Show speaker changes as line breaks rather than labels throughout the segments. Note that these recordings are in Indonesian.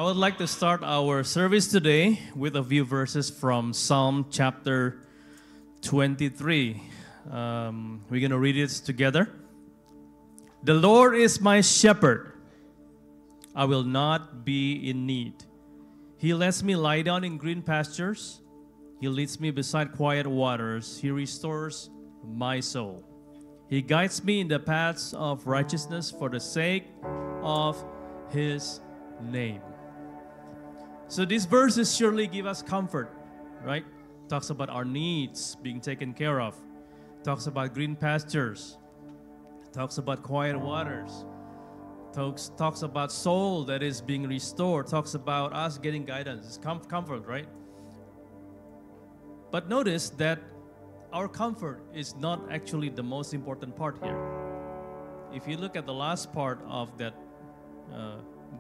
I would like to start our service today with a few verses from Psalm chapter 23. We're going to read it together. The Lord is my shepherd. I will not be in need. He lets me lie down in green pastures. He leads me beside quiet waters. He restores my soul. He guides me in the paths of righteousness for the sake of His name. So these verses surely give us comfort, right? Talks about our needs being taken care of. Talks about green pastures. Talks about quiet waters. Talks about soul that is being restored. Talks about us getting guidance. It's comfort, right? But notice that our comfort is not actually the most important part here. If you look at the last part of that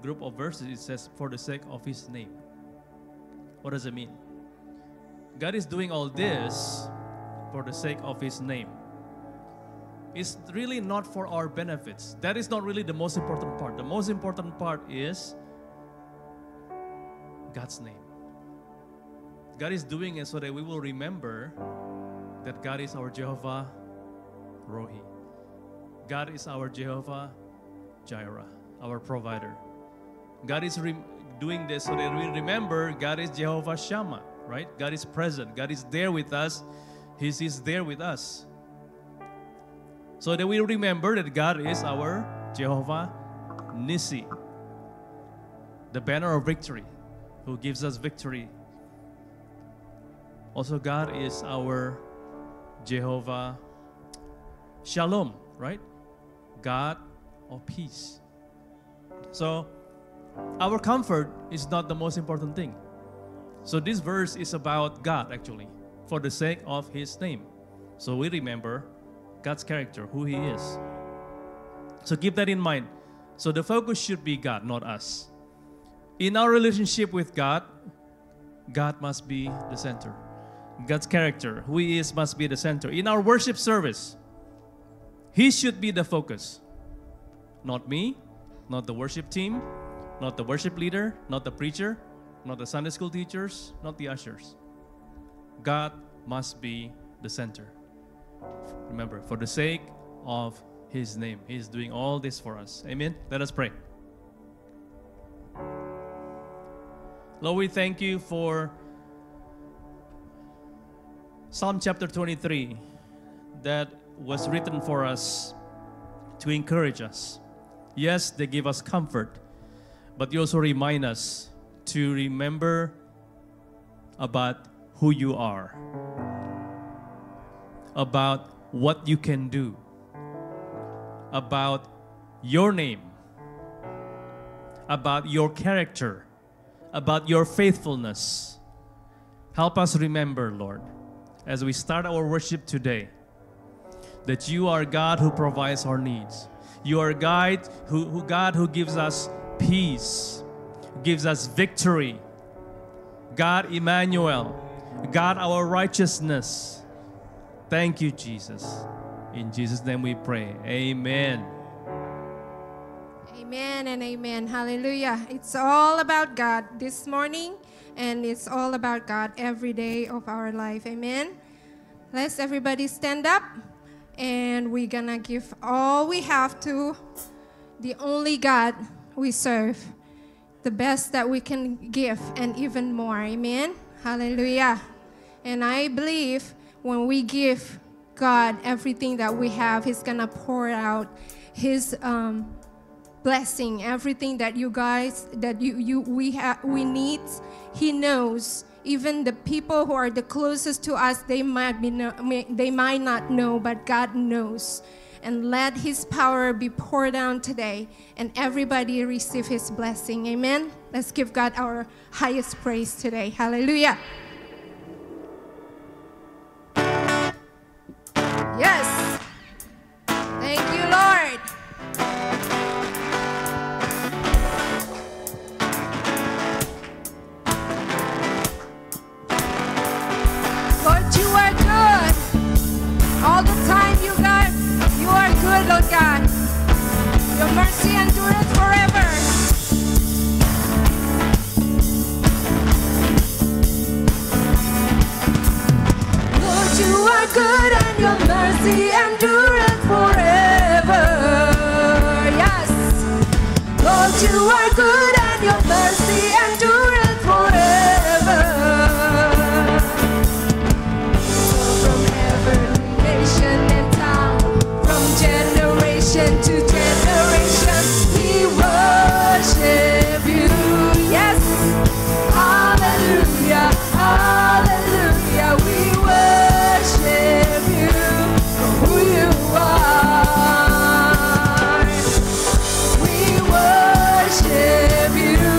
group of verses, it says, for the sake of His name. What does it mean? God is doing all this for the sake of His name. It's really not for our benefits. That is not really the most important part. The most important part is God's name. God is doing it so that we will remember that God is our Jehovah Rohi. God is our Jehovah Jireh, our provider. God is doing this so that we remember God is Jehovah Shammah, right? God is present. God is there with us. He is there with us. So that we remember that God is our Jehovah Nissi, the banner of victory, who gives us victory. Also, God is our Jehovah Shalom, right? God of peace. So, our comfort is not the most important thing. So this verse is about God actually, for the sake of His name. So we remember God's character, who He is. So keep that in mind. So the focus should be God, not us. In our relationship with God, God must be the center. God's character, who He is, must be the center. In our worship service, He should be the focus. Not me, not the worship team, not the worship leader, not the preacher, not the Sunday school teachers, not the ushers. God must be the center. Remember, for the sake of His name, He is doing all this for us. Amen? Let us pray. Lord, we thank You for Psalm chapter 23 that was written for us to encourage us. Yes, they give us comfort, but You also remind us to remember about who You are, about what You can do, about Your name, about Your character, about Your faithfulness. Help us remember, Lord, as we start our worship today, that You are God who provides our needs. You are God who gives us peace, gives us victory. God Emmanuel, God our righteousness. Thank You, Jesus. In Jesus' name we pray. Amen.
Amen and amen. Hallelujah. It's all about God this morning, and it's all about God every day of our life. Amen. Let's everybody stand up, and we're gonna give all we have to the only God we serve, the best that we can give, and even more. Amen. Hallelujah. And I believe when we give God everything that we have, He's gonna pour out His blessing, everything that you guys, that we need. He knows. Even the people who are the closest to us, they might not know, but God knows. And let His power be poured down today, and everybody receive His blessing. Amen. Let's give God our highest praise today. Hallelujah. Yes. Thank You, Lord. Lord, You are good. All the time, You are good, Lord God. Your mercy endureth forever. good and your mercy endureth forever. Yes. Lord, you are good and your mercy endureth forever. From every nation and tongue, from generation to generation, we worship you. Yes. Hallelujah, hallelujah, we worship you for who you are. We worship you.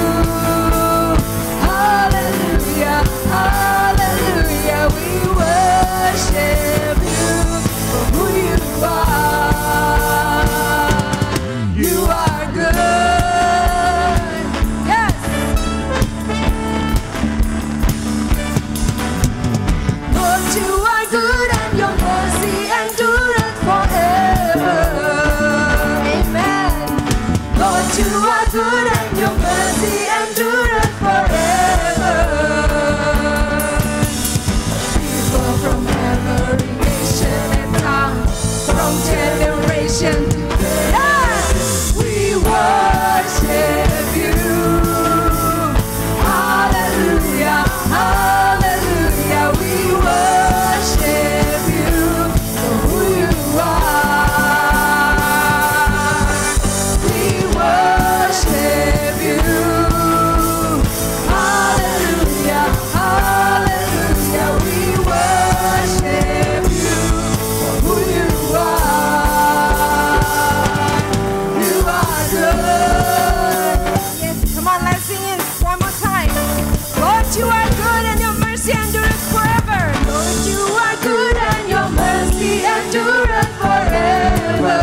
Hallelujah, hallelujah, we worship you for who you are. You are good. Yes. Lord, you are good and your mercy endureth forever. Amen. Lord, you are good and your mercy endureth forever. People from every nation and tongue, from generation to generation, we worship you. Hallelujah, hallelujah, we worship you for who you are. We worship you. Hallelujah, hallelujah, we worship you for who you are. You are good. Yes, come on, let's sing it one more time. Lord, you are good and your mercy endureth forever. Lord, you are good and your mercy endureth forever.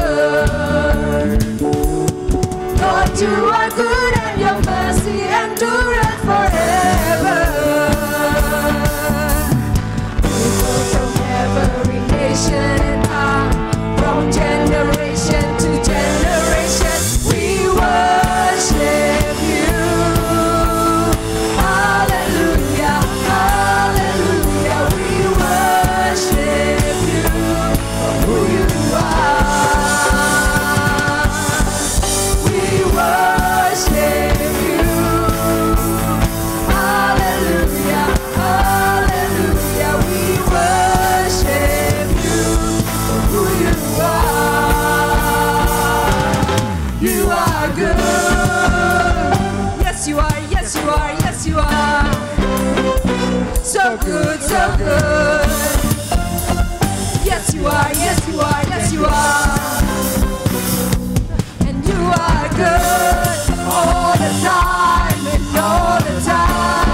Lord, you are good and your mercy endureth forever. People from every nation and tongue, from generation to generation, we worship you. Hallelujah, hallelujah, we worship you for who you are. We worship you. Hallelujah, hallelujah, we worship you for who you are. You are good. Yes, you are, yes, you are, yes, you are. So good, so good. Yes, you are, yes, you are, yes, you are. And you are good all the time and all the time.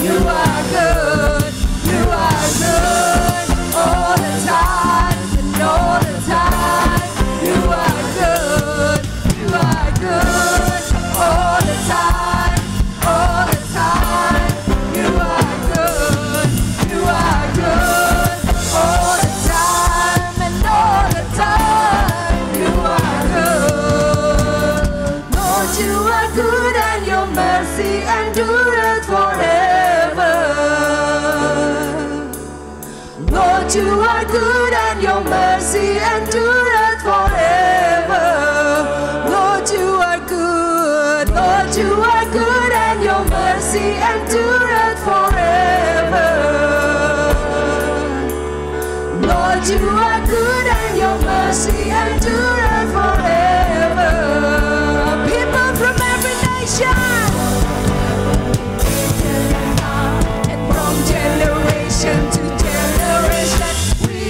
You are good, you are good all the time and all the time. You are good, you are good all the time, all the time. You are good, you are good all the time and all the time. You are good. Lord, you are good and your mercy endureth forever. Lord, you are good and your mercy endureth forever. Lord, you are good. Lord, you are good and your mercy endureth forever. Lord, you are good and your mercy endureth forever. People from every nation and from generation to generation, we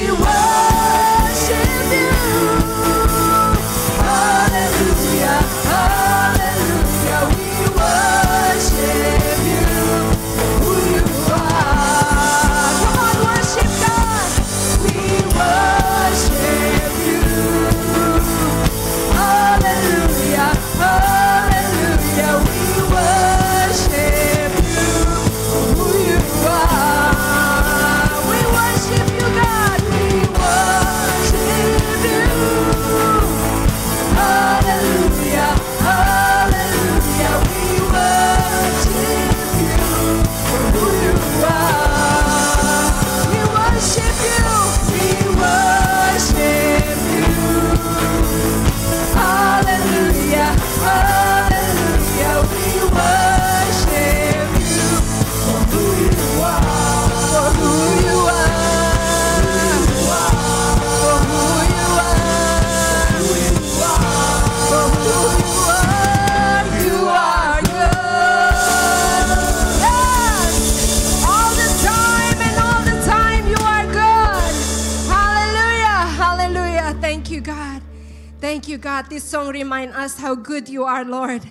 you, God. This song reminds us how good you are, Lord.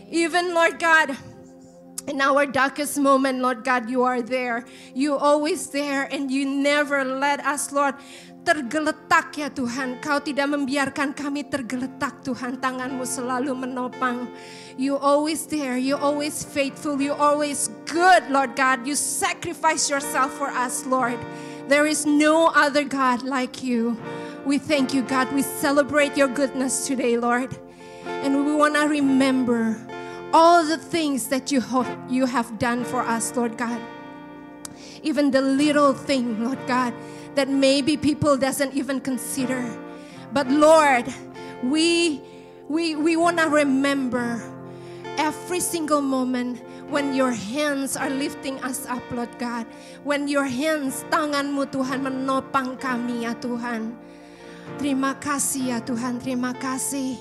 Even, Lord God, in our darkest moment, Lord God, you are there. You always there, and you never let us, Lord, tergeletak ya Tuhan. Kau tidak membiarkan kami tergeletak, Tuhan. Tangan-Mu selalu menopang. You always there. You always faithful. You always good, Lord God. You sacrifice yourself for us, Lord. There is no other God like you. We thank you, God. We celebrate your goodness today, Lord. And we want to remember all the things that you have done for us, Lord God. Even the little thing, Lord God, that maybe people doesn't even consider. But Lord, we want to remember every single moment when your hands are lifting us up, Lord God. When your hands, tangan-Mu Tuhan menopang kami ya Tuhan. Terima kasih ya Tuhan, terima kasih.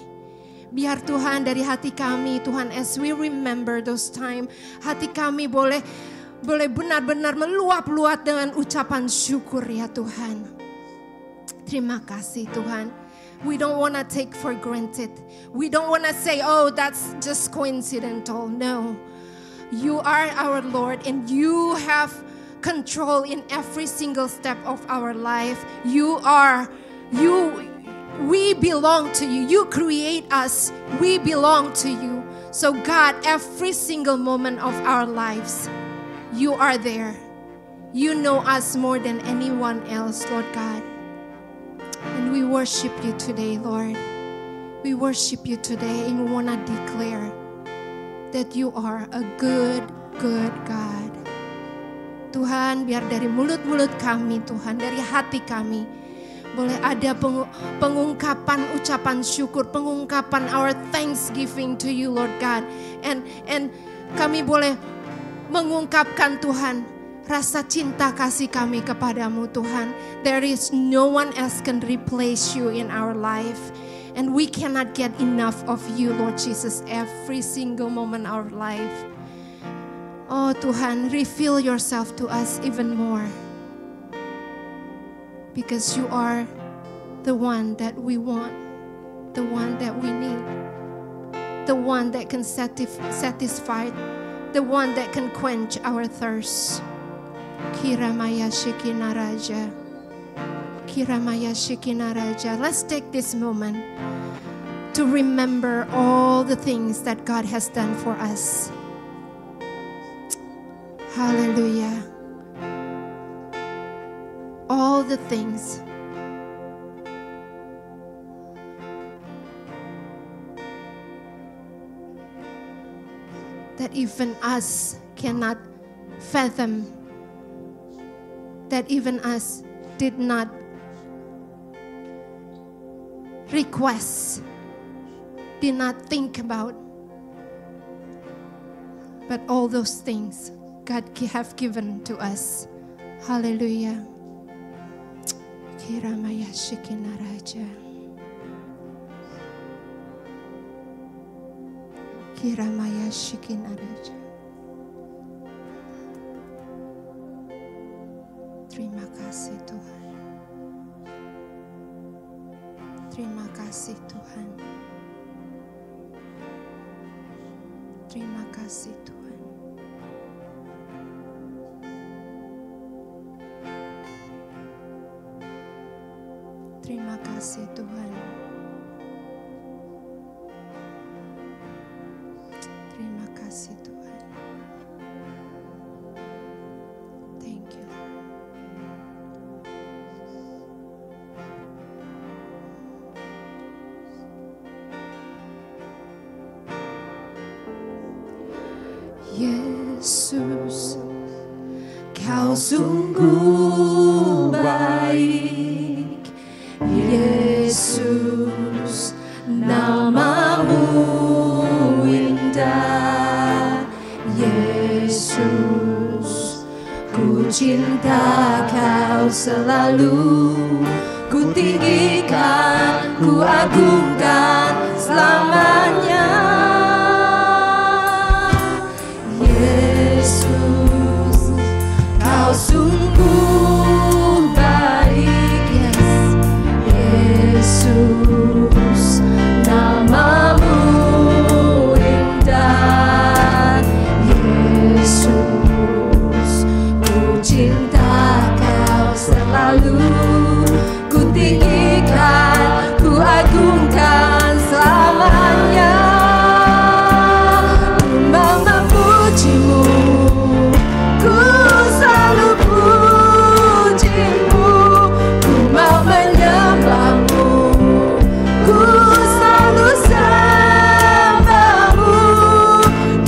Biar Tuhan dari hati kami, Tuhan, as we remember those time, hati kami boleh benar-benar meluap-luap dengan ucapan syukur ya Tuhan. Terima kasih Tuhan. We don't want to take for granted. We don't want to say, oh, that's just coincidental. No. You are our Lord and you have control in every single step of our life. We belong to you. You create us. We belong to you. So God, every single moment of our lives, you are there. You know us more than anyone else, Lord God. And we worship you today, Lord. We worship you today and we want to declare that you are a good, good God. Tuhan, biar dari mulut-mulut kami, Tuhan, dari hati kami, boleh ada pengungkapan ucapan syukur, pengungkapan our thanksgiving to you, Lord God. And kami boleh mengungkapkan Tuhan rasa cinta kasih kami kepadamu, Tuhan. There is no one else can replace you in our life. And we cannot get enough of you, Lord Jesus, every single moment of our life. Oh Tuhan, reveal yourself to us even more. Because you are the one that we want, the one that we need, the one that can satisfy, the one that can quench our thirst. Kiramaya Shekina Raja. Kiramaya Shekina Raja. Let's take this moment to remember all the things that God has done for us. Hallelujah. All the things. That even us cannot fathom, that even us did not request, did not think about. But all those things God have given to us. Hallelujah. Kiramaya Shekina Raja. Kiramaya Shekina Raja. Terima kasih Tuhan. Terima kasih Tuhan. Terima kasih Tuhan. Terima kasih Tuhan. Terima kasih Tuhan. Thank you. Yesus, Kau sungguh baik. Yesus, namamu indah. Yesus, ku cinta Kau selalu. Ku tinggikan, ku agungkan selamanya. Yesus, Kau sungguh baik. Yes. Yesus, cinta Kau selalu, ku tinggikan, ku agungkan selamanya. Ku mau memujimu, ku selalu pujimu, ku mau menyembahmu, ku selalu sembahmu.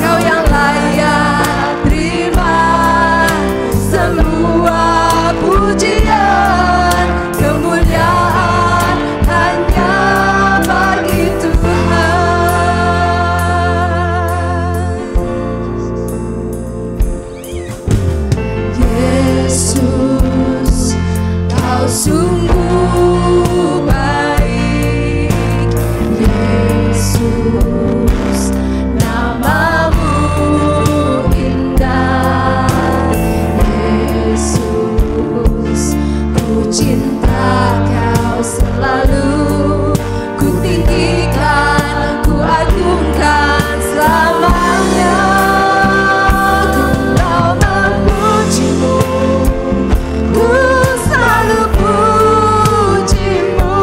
Kau yang layak terima semua pujian, kemuliaan hanya bagi Tuhan. Yesus, Kau sungguh baik. Yesus, namamu indah. Yesus, ku cinta Kau selalu, ku tinggikan, ku agungkan selamanya. Ku mau memujimu, ku selalu pujimu,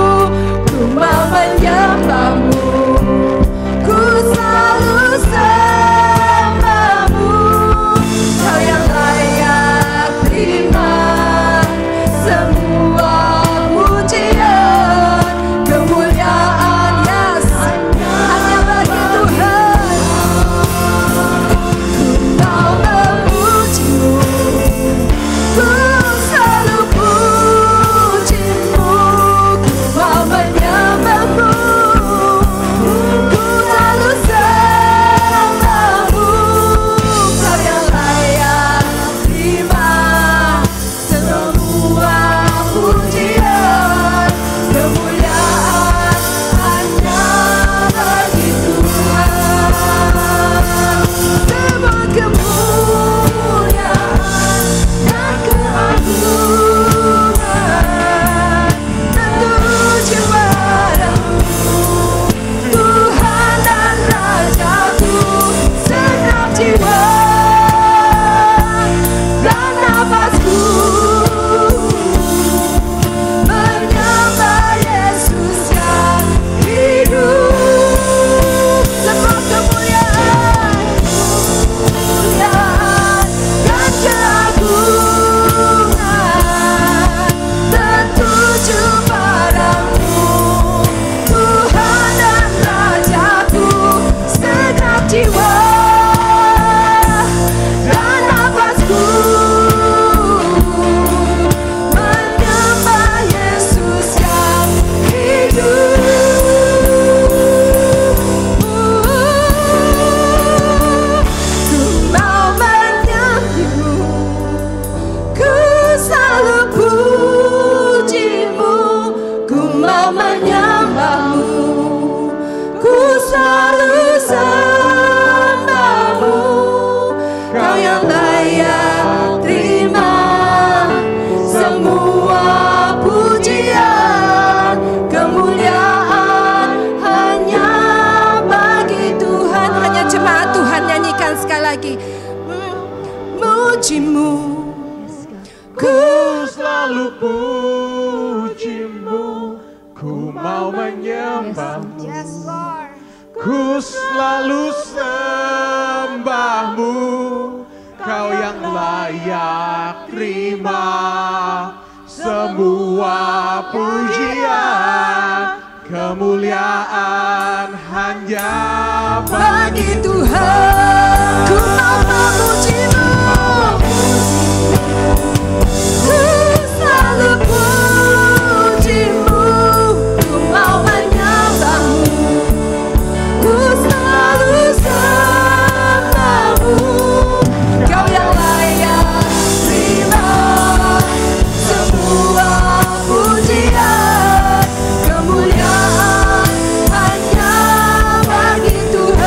ku mau menyembahmu, ku selalu sembahmu. Kau yang layak terima semua pujian, kemuliaan, yes, hanya bagi Tuhan. Ku mau memujimu, ku selalu pujimu, ku mau menyembahmu, ku selalu sembahmu. Kau yang layak terima semua pujian, kemuliaan hanya bagi Tuhan. Semua kemuliaan dan keagungan tertuju padamu, Tuhan dan Rajaku. Segenap jiwa dan nafasku menyembah Yesus yang hidup. Semua kemuliaan dan keagungan tertuju padamu, Tuhan dan Rajaku. Segenap jiwa dan nafasku menyembah Yesus yang hidup. Ku mau menyembahmu, ku selalu pujimu, ku mau menyembahmu, ku selalu sembahmu. Kau yang layak terima semua pujian, kemuliaan hanya bagi Tuhan. Hanya jemaat Tuhan nyanyikan sekali lagi. Mujimu, ku
selalu pujimu, ku mau menyembahmu, ku selalu sembahmu. Kau yang layak terima semua pujian, kemuliaan hanya
bagi Tuhan. Ku mau memujimu, ku selalu pujimu, ku mau menyembahmu, ku selalu sembahmu. Kau yang layak terima semua pujian, kemuliaan hanya bagi Tuhan.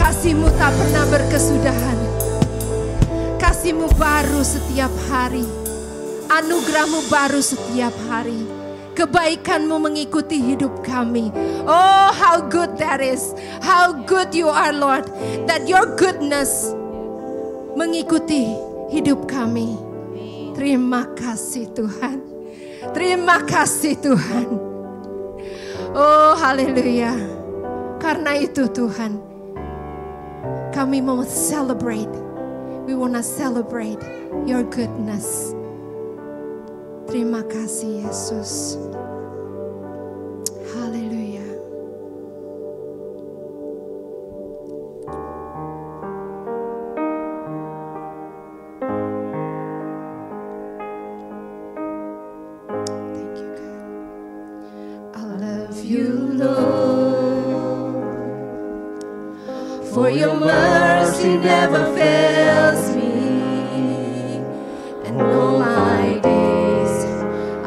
Kasih-Mu tak pernah berkesudahan. Kasih-Mu baru setiap hari. Anugerah-Mu baru setiap hari. Kebaikan-Mu mengikuti hidup kami. Oh, how good that is. How good You are, Lord. That Your goodness mengikuti hidup kami. Terima kasih Tuhan. Terima kasih Tuhan. Oh, haleluya. Karena itu Tuhan, kami mau celebrate. We want to celebrate Your goodness. Terima kasih Yesus. Haleluya. Thank you God. I love You Lord, for Your mercy never fails me, and all my days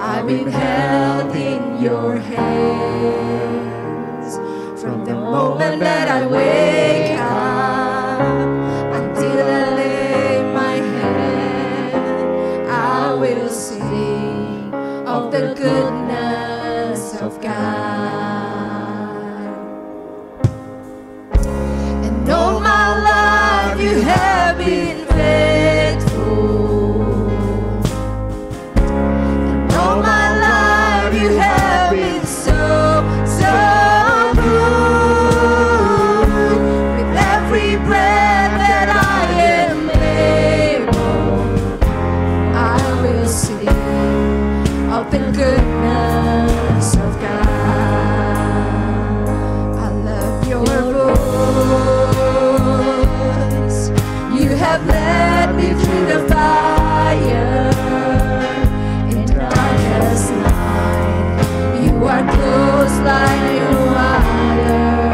I've been held in Your hands. From the moment that I wake up until I lay my head, I will sing of the goodness of God. And all my life You have been faithful. And all my life You have been so, so good. With every breath that I am able, I will sing of the goodness of God. I love Your voice. You have led me through the fire in darkest night. You are close like no other.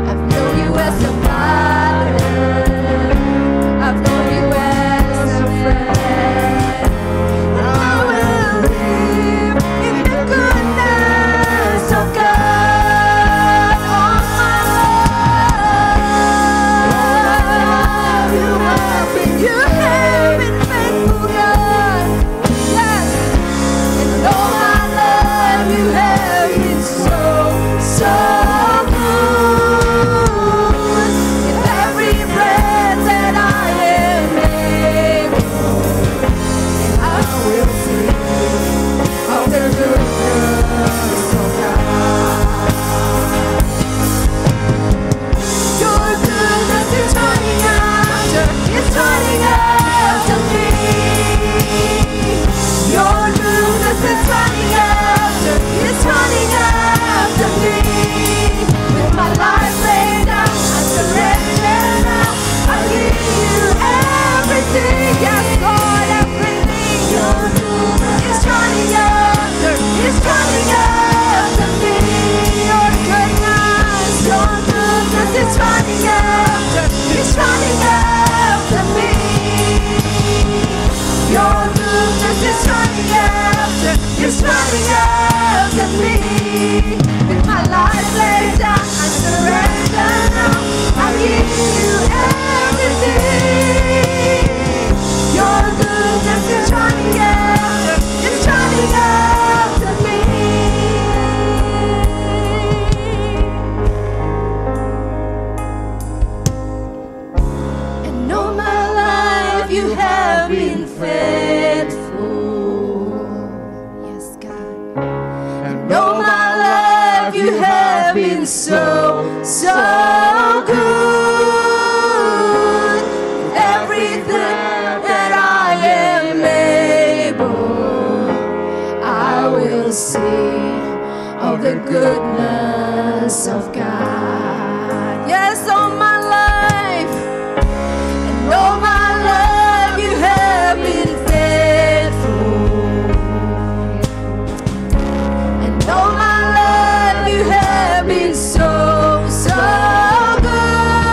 I've known You as a father. I've known You as a friend. I will live in the goodness of God all my life. You have been faithful, God. Yes. And all my life You have been so, so good. With every breath that I am able, I will sing of the goodness of God. Your goodness is running after, it's running after me. Your goodness is running after, it's running after me. With my life laid down, I surrender now. I give You everything, yes Lord, everything. Your goodness is running after, it's running after me. Your goodness is running after, it's running after me. Your goodness is running after, it's running after me. With my life laid down, I surrender now. I give You everything. Your goodness is running after, it's running after me. And all my life You have been faithful. Yes, God. And all my life You have been so, so good. Everything that I am able, I will sing of the goodness of God. Yes, all my life. And all my life You have been faithful. And all my life You have been so, so good.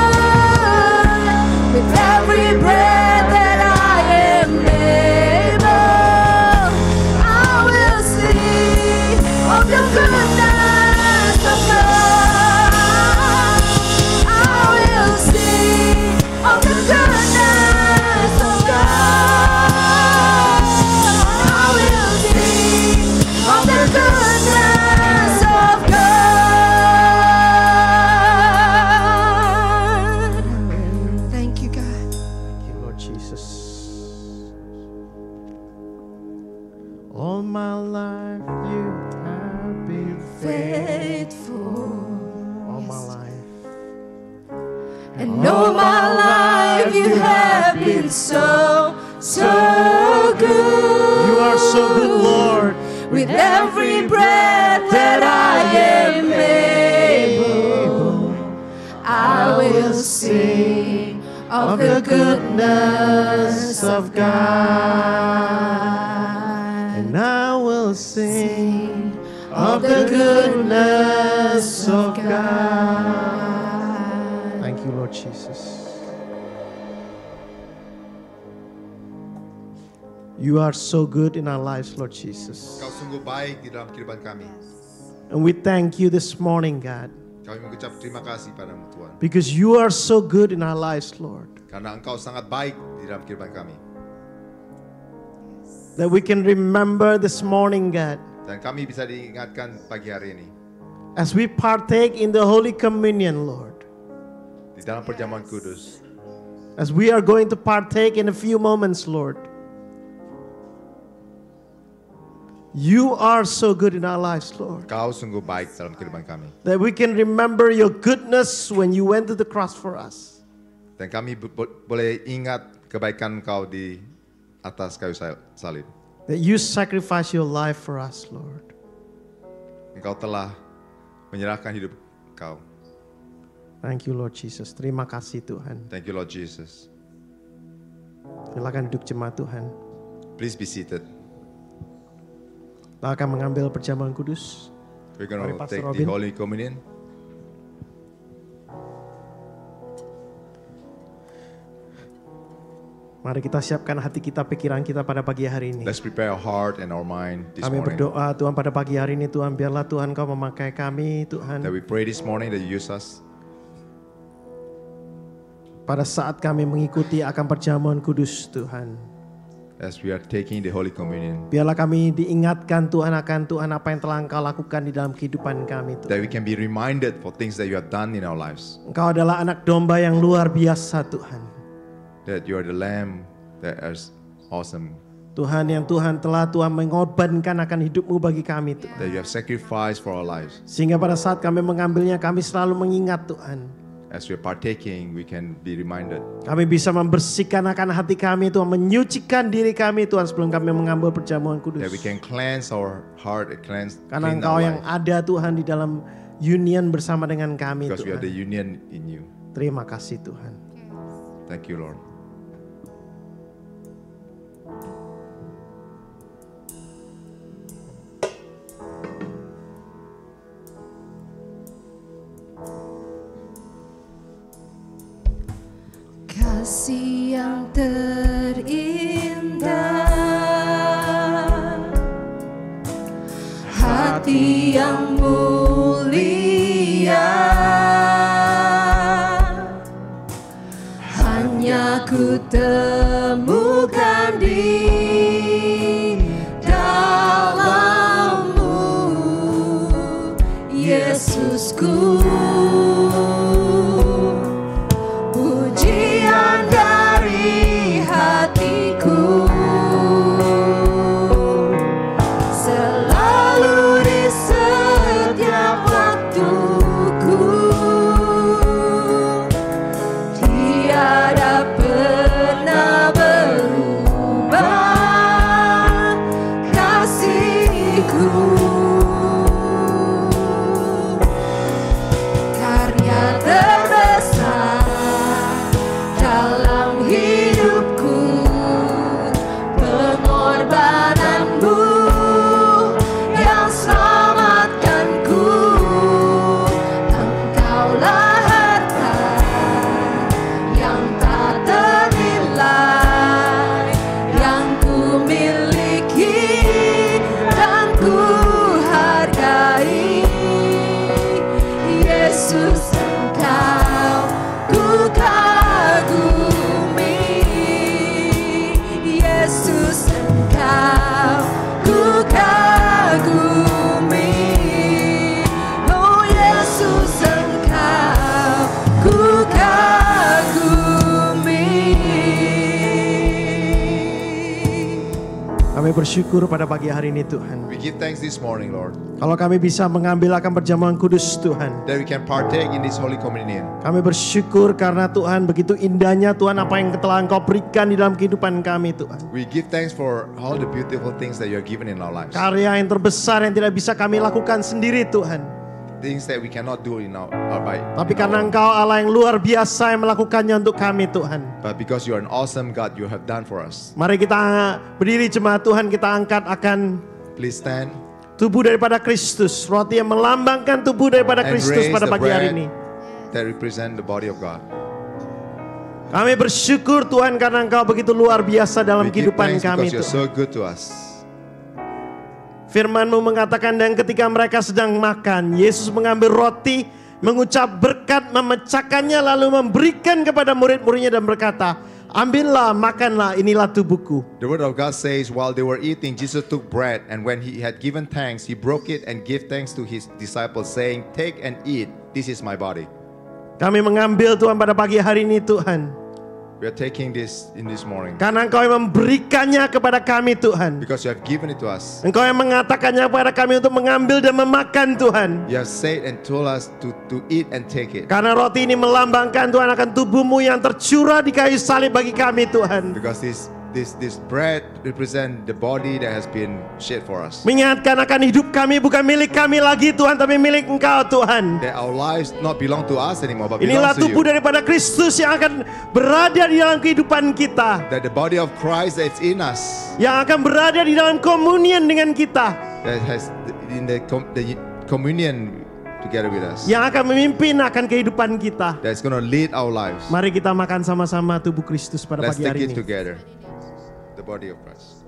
And all my life you have been so good.
You are so good, Lord.
With every breath that I am able, I will sing of the goodness of God.
And I will sing of the goodness of God. Thank you, Lord Jesus. You are so good in our lives, Lord Jesus.
Kau sungguh baik di dalam kehidupan kami.
And we thank you this morning, God,
Kami mengucap terima kasih padamu Tuhan.
because you are so good in our lives, Lord.
Karena Engkau sangat baik di dalam kehidupan kami.
That we can remember this morning, God,
Dan kami bisa diingatkan pagi hari ini.
as we partake in the Holy Communion, Lord.
Di dalam perjamuan kudus.
As we are going to partake in a few moments, Lord. You are so good in our lives, Lord.
Kau sungguh baik dalam kehidupan kami.
That we can remember your goodness when you went to the cross for us.
Dan kami boleh ingat kebaikan Engkau di atas kayu salib.
That you sacrifice your life for us, Lord.
Engkau telah menyerahkan hidup Kau.
Thank you, Lord Jesus. Terima kasih, Tuhan.
Thank you Lord Jesus.
Silakan duduk jemaat Tuhan.
Please be seated.
Kita akan mengambil perjamuan kudus.
We're going
Mari,
to
Pastor
take
Robin.
the Holy Communion.
Mari kita siapkan hati kita, pikiran kita pada pagi hari ini.
Let's prepare our heart and our mind this
Kami
morning.
berdoa Tuhan pada pagi hari ini, Tuhan biarlah Tuhan Kau memakai kami, Tuhan.
That we pray this morning that you use us.
Pada saat kami mengikuti akan perjamuan kudus, Tuhan.
As we are taking the Holy Communion.
Biarlah kami diingatkan Tuhan akan Tuhan apa yang telah Engkau lakukan di dalam kehidupan kami, Tuhan.
That we can be reminded for things that you have done in our lives.
Engkau adalah anak domba yang luar biasa, Tuhan.
That you are the Lamb that is awesome.
Tuhan yang Tuhan telah Tuhan mengorbankan akan hidupmu bagi kami, Tuhan.
That you have sacrificed for our lives.
Sehingga pada saat kami mengambilnya, kami selalu mengingat, Tuhan.
As we are partaking, we can be reminded.
Kami bisa membersihkan akan hati kami, Tuhan. Menyucikan diri kami, Tuhan, sebelum kami mengambil perjamuan kudus.
That we can cleanse our heart and
Karena
clean
Engkau
our
yang
life.
ada, Tuhan, di dalam union bersama dengan kami,
Because we are the
Tuhan.
union in you.
Terima kasih, Tuhan.
Thank you Lord.
Kasih yang terindah, hati yang mulia, hanya ku temukan di dalam-Mu, Yesusku. Pujian dari hatiku, selalu di setiap waktuku, tiada pernah
Kami bersyukur pada pagi hari ini Tuhan.
We give thanks this morning, Lord,
Kalau kami bisa mengambil akan perjamuan kudus Tuhan.
that we can partake in this Holy Communion.
Kami bersyukur karena Tuhan begitu indahnya Tuhan apa yang telah Engkau berikan di dalam kehidupan kami Tuhan.
We give thanks for all the beautiful things that you have given in our lives.
Karya yang terbesar yang tidak bisa kami lakukan sendiri Tuhan.
Things that we cannot do in our by.
Tapi karena Engkau Allah yang luar biasa yang melakukannya untuk kami Tuhan.
But because you are an awesome God, you have done for us.
Mari kita berdiri jemaat Tuhan, kita angkat akan
Please stand
tubuh daripada Kristus. Roti yang melambangkan tubuh daripada
and
Kristus
raise
pada
the
pagi hari
bread
ini.
that represent the body of God.
Kami bersyukur Tuhan karena Engkau begitu luar biasa dalam
We give
kehidupan
thanks
kami
because you're
Tuhan.
so good to us.
Firman-Mu mengatakan dan ketika mereka sedang makan, Yesus mengambil roti, mengucap berkat, memecahkannya lalu memberikan kepada murid-muridnya dan berkata, ambillah, makanlah, inilah tubuhku.
The word of God says, while they were eating, Jesus took bread, and when he had given thanks, he broke it and gave thanks to his disciples, saying, take and eat, this is my body.
Kami mengambil Tuhan pada pagi hari ini Tuhan.
We are taking this in this morning
Karena Engkau yang memberikannya kepada kami Tuhan.
because you have given it to us.
Engkau yang mengatakannya kepada kami untuk mengambil dan memakan Tuhan.
You have said and told us to eat and take it.
Karena roti ini melambangkan Tuhan akan tubuh-Mu yang tercurah di kayu salib bagi kami Tuhan.
Because this bread represent the body that has been shed for us.
Mengingatkan akan hidup kami bukan milik kami lagi Tuhan, tapi milik Engkau Tuhan.
That our lives not belong to us anymore, but belong
Inilah
to
tubuh
you.
daripada Kristus yang akan berada di dalam kehidupan kita.
That the body of Christ that's in us,
Yang akan berada di dalam komunian dengan kita.
that has in the communion together with us,
Yang akan memimpin akan kehidupan kita.
that's going to lead our lives.
Mari kita makan sama-sama tubuh Kristus pada
Let's
pagi
take
hari
it
ini.
together. The body of Christ.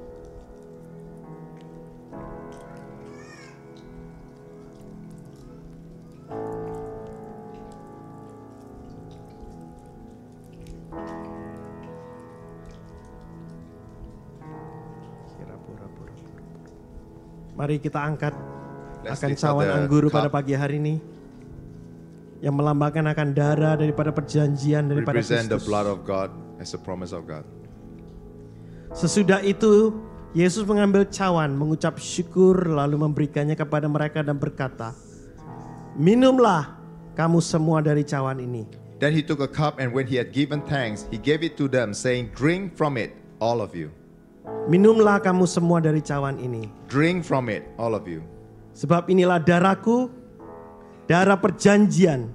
Mari kita angkat
Let's
akan
lift up
cawan
the
anggur pada
cup.
pagi hari ini. Yang melambangkan akan darah daripada perjanjian daripada
Represent the
Kristus.
blood of God as a promise of God.
Sesudah itu Yesus mengambil cawan, mengucap syukur lalu memberikannya kepada mereka dan berkata, minumlah kamu semua dari cawan ini.
Then he took a cup, and when he had given thanks, he gave it to them, saying, drink from it, all of you.
Minumlah kamu semua dari cawan ini.
Drink from it, all of you.
Sebab inilah darahku, darah perjanjian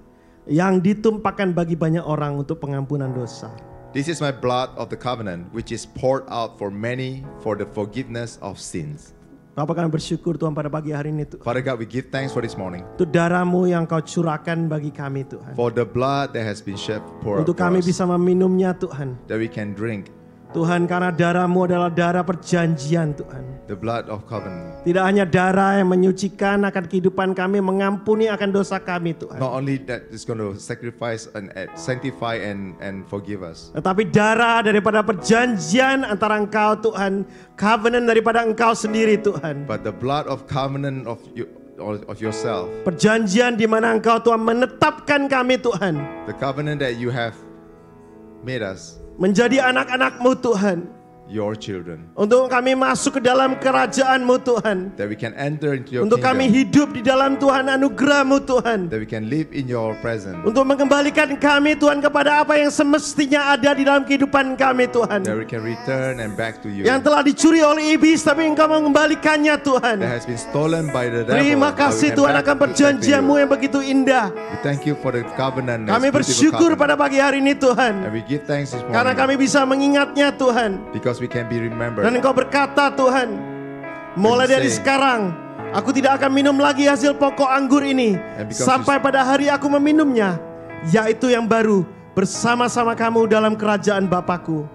yang ditumpahkan bagi banyak orang untuk pengampunan dosa.
This is my blood of the covenant, which is poured out for many for the forgiveness of sins.
Bapak kami bersyukur Tuhan pada pagi hari ini Tuhan.
Father God, we give thanks for this morning,
Untuk darah-Mu yang Kau curahkan bagi kami Tuhan.
for the blood that has been shed poured out
Untuk
for
kami
us,
bisa meminumnya Tuhan.
that we can drink
Tuhan, karena darah-Mu adalah darah perjanjian Tuhan.
the blood of covenant.
Tidak hanya darah yang menyucikan akan kehidupan kami, mengampuni akan dosa kami Tuhan.
Not only that is going to sacrifice and sanctify and forgive us,
Tetapi darah daripada perjanjian antara Engkau Tuhan, covenant daripada Engkau sendiri Tuhan.
but the blood of covenant of you, of yourself,
Perjanjian di mana Engkau Tuhan menetapkan kami Tuhan.
the covenant that you have made us
Menjadi anak-anak-Mu Tuhan.
your children,
Untuk kami masuk ke dalam kerajaan-Mu Tuhan.
that we can enter into your
Untuk kami
kingdom,
hidup di dalam Tuhan, anugerah-Mu Tuhan.
that we can live in your presence,
Untuk mengembalikan kami Tuhan kepada apa yang semestinya ada di dalam kehidupan kami Tuhan.
that we can return and back to you,
Yang telah dicuri oleh iblis tapi Engkau mengembalikannya Tuhan.
that has been stolen by the devil.
Terima
but we
kasih
can
Tuhan
back
akan
to
perjanjian-Mu
you.
yang begitu indah.
We thank you for the covenant.
Kami
that's
bersyukur
beautiful
pada
covenant.
pagi hari ini
And
Tuhan.
we give thanks this
Karena
morning
kami bisa mengingatnya Tuhan.
because we can be remembered.
Dan Engkau berkata Tuhan, mulai dari
say,
sekarang aku tidak akan minum lagi hasil pokok anggur ini
And because
sampai pada hari aku meminumnya, yaitu yang baru bersama-sama kamu dalam kerajaan Bapakku.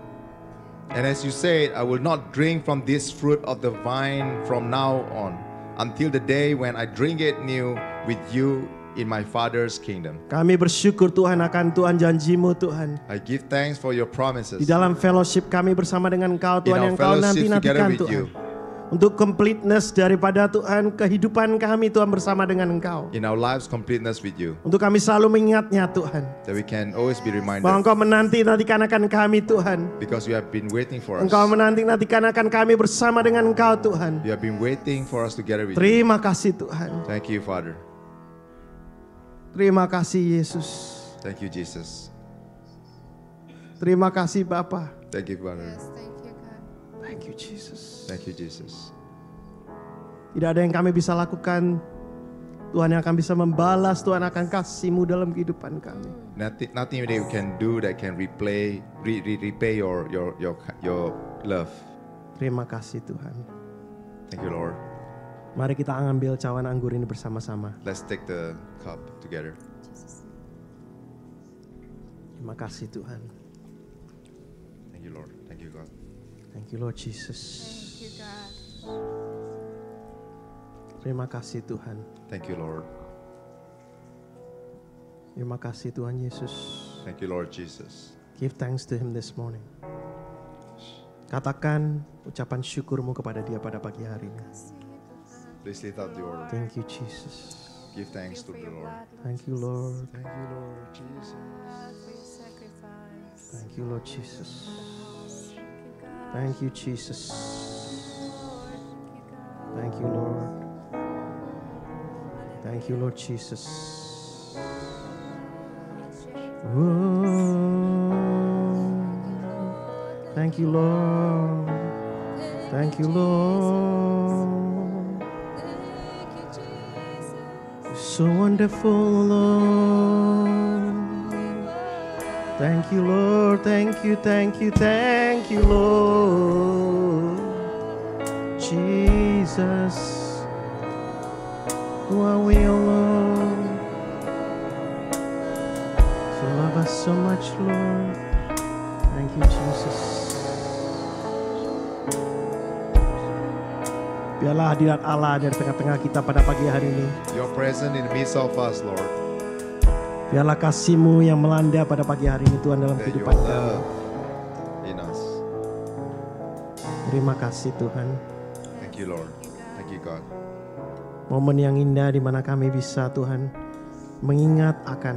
And as you said, I will not drink from this fruit of the vine from now on until the day when I drink it new with you in my Father's kingdom.
Kami bersyukur Tuhan akan Tuhan janji-Mu Tuhan.
I give thanks for your promises
Di dalam fellowship kami bersama dengan Engkau
in
Tuhan
our
yang Kau
fellowship together
nanti-nantikan
with
Tuhan.
you.
Untuk completeness daripada Tuhan kehidupan kami Tuhan bersama dengan Engkau.
In our lives, completeness with you.
Untuk kami selalu mengingatnya Tuhan.
That we can always be reminded.
Bahwa Engkau menanti-nantikan akan kami Tuhan.
Because you have been waiting for us.
Engkau menanti-nantikan akan kami bersama dengan Engkau Tuhan.
You have been waiting for us together with you.
Terima kasih Tuhan.
Thank you, Father.
Terima kasih Yesus.
Thank you, Jesus.
Terima kasih Bapa.
Thank you, Father.
Yes, thank you, God.
Thank you Jesus.
Thank you, Jesus.
Tidak ada yang kami bisa lakukan. Tuhan yang akan bisa membalas Tuhan akan kasih-Mu dalam kehidupan kami.
Nothing that we can do that can repay your love.
Terima kasih Tuhan.
Thank you, Lord.
Mari kita ambil cawan anggur ini bersama-sama.
Let's take the cup together.
Terima kasih Tuhan.
Thank you, Lord. Thank you, God.
Thank you Lord Jesus.
Thank you, God.
Terima kasih Tuhan.
Thank you, Lord.
Terima kasih Tuhan Yesus.
Thank you, Lord Jesus.
Give thanks to Him this morning. Katakan ucapan syukurmu kepada Dia pada pagi hari ini.
Please lift up the order.
Thank you Jesus.
Give thanks to the Lord.
Thank you Lord.
Thank you, Lord Jesus.
Thank you Lord Jesus. Thank you Jesus. Thank you Lord. Thank you Lord Jesus. Thank you Lord. Thank you Lord. You're so wonderful Lord. Thank you Lord. Thank you, thank you, thank you Lord. Jesus. Who are we alone? You love us so much Lord. Thank you Jesus. Biarlah hadirat Allah di tengah-tengah kita pada pagi hari ini.
You're present in the midst of us, Lord.
Biarlah kasih-Mu yang melanda pada pagi hari ini Tuhan dalam
That your
kehidupan kami.
love in us.
Terima kasih Tuhan.
Thank you, Lord. Thank you, God.
Momen yang indah di mana kami bisa Tuhan mengingat akan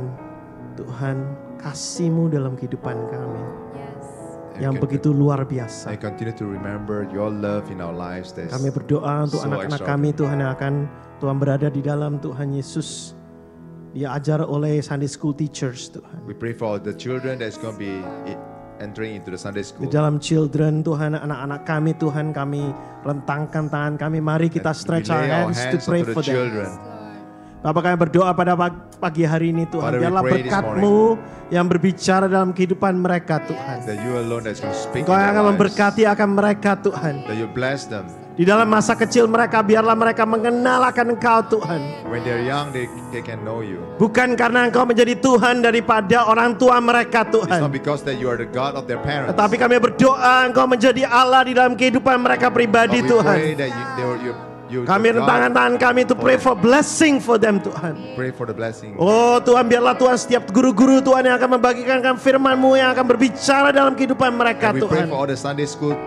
Tuhan kasih-Mu dalam kehidupan kami yang begitu luar biasa.
I continue to remember your love in our lives.
Kami berdoa untuk
so
anak-anak kami Tuhan yang akan Tuhan berada di dalam Tuhan Yesus. Diajar oleh Sunday School teachers Tuhan.
We pray for the children that's going to be entering into the Sunday
Di
school.
dalam children Tuhan, anak-anak kami Tuhan, kami rentangkan tangan kami. Mari kita
And we
stretch
lay
our
our
hands to
hands
pray
onto
for
the
them.
children.
Bapak kami berdoa pada pagi hari ini Tuhan.
Father, we
Biarlah
pray this
berkat-Mu yang berbicara dalam kehidupan mereka Tuhan.
That you alone that's going to speak
Engkau
in
yang
their
akan
lives.
memberkati akan mereka Tuhan.
That you bless them.
Di dalam masa kecil mereka biarlah mereka mengenal akan Engkau Tuhan.
When they're young, they can know you.
Bukan karena Engkau menjadi Tuhan daripada orang tua mereka
It's not
Tuhan.
because that you are the God of their parents.
Tetapi kami berdoa Engkau menjadi Allah di dalam kehidupan mereka
But
pribadi
we
Tuhan.
pray that you
Kami
the God,
rentangkan tangan kami to pray for blessing for them Tuhan.
pray for the blessing.
Oh Tuhan, biarlah Tuhan setiap guru-guru Tuhan yang akan membagikan firman-Mu yang akan berbicara dalam kehidupan mereka
And we pray
Tuhan.
for all the Sunday school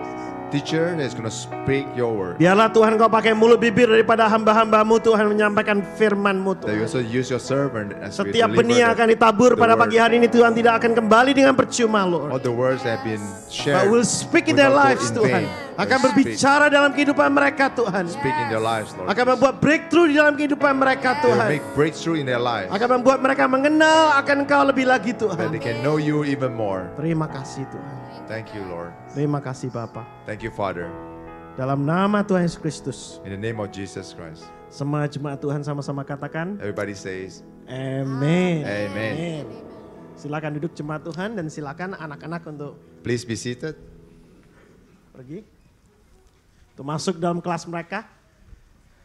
teacher that's going to speak your word.
Biarlah Tuhan Kau pakai mulut bibir daripada hamba-hamba-Mu Tuhan menyampaikan firman-Mu
That you
Tuhan.
also use your servant as we
Setiap
deliver
benih yang akan
the
ditabur pada
word.
pagi hari ini Tuhan tidak akan kembali dengan percuma
All
Lord.
the words that have been
But
shared
will speak in
will
their
not go
lives
in
Tuhan.
vain.
Akan
Will
berbicara dalam kehidupan mereka Tuhan.
speak in their lives, Lord.
Akan membuat breakthrough di dalam kehidupan mereka
They will
Tuhan.
make breakthrough in their lives.
Akan membuat mereka mengenal akan Engkau lebih lagi
That
Tuhan.
they can know you even more.
Terima kasih Tuhan.
Thank you, Lord.
Terima kasih Bapa.
Thank you, Father.
Dalam nama Tuhan Yesus Kristus.
In the name of Jesus Christ.
Semua jemaat Tuhan sama-sama katakan
Everybody says,
Amen.
Amen.
Silakan duduk jemaat Tuhan dan silakan anak-anak untuk
please be seated.
pergi. Untuk masuk dalam kelas mereka.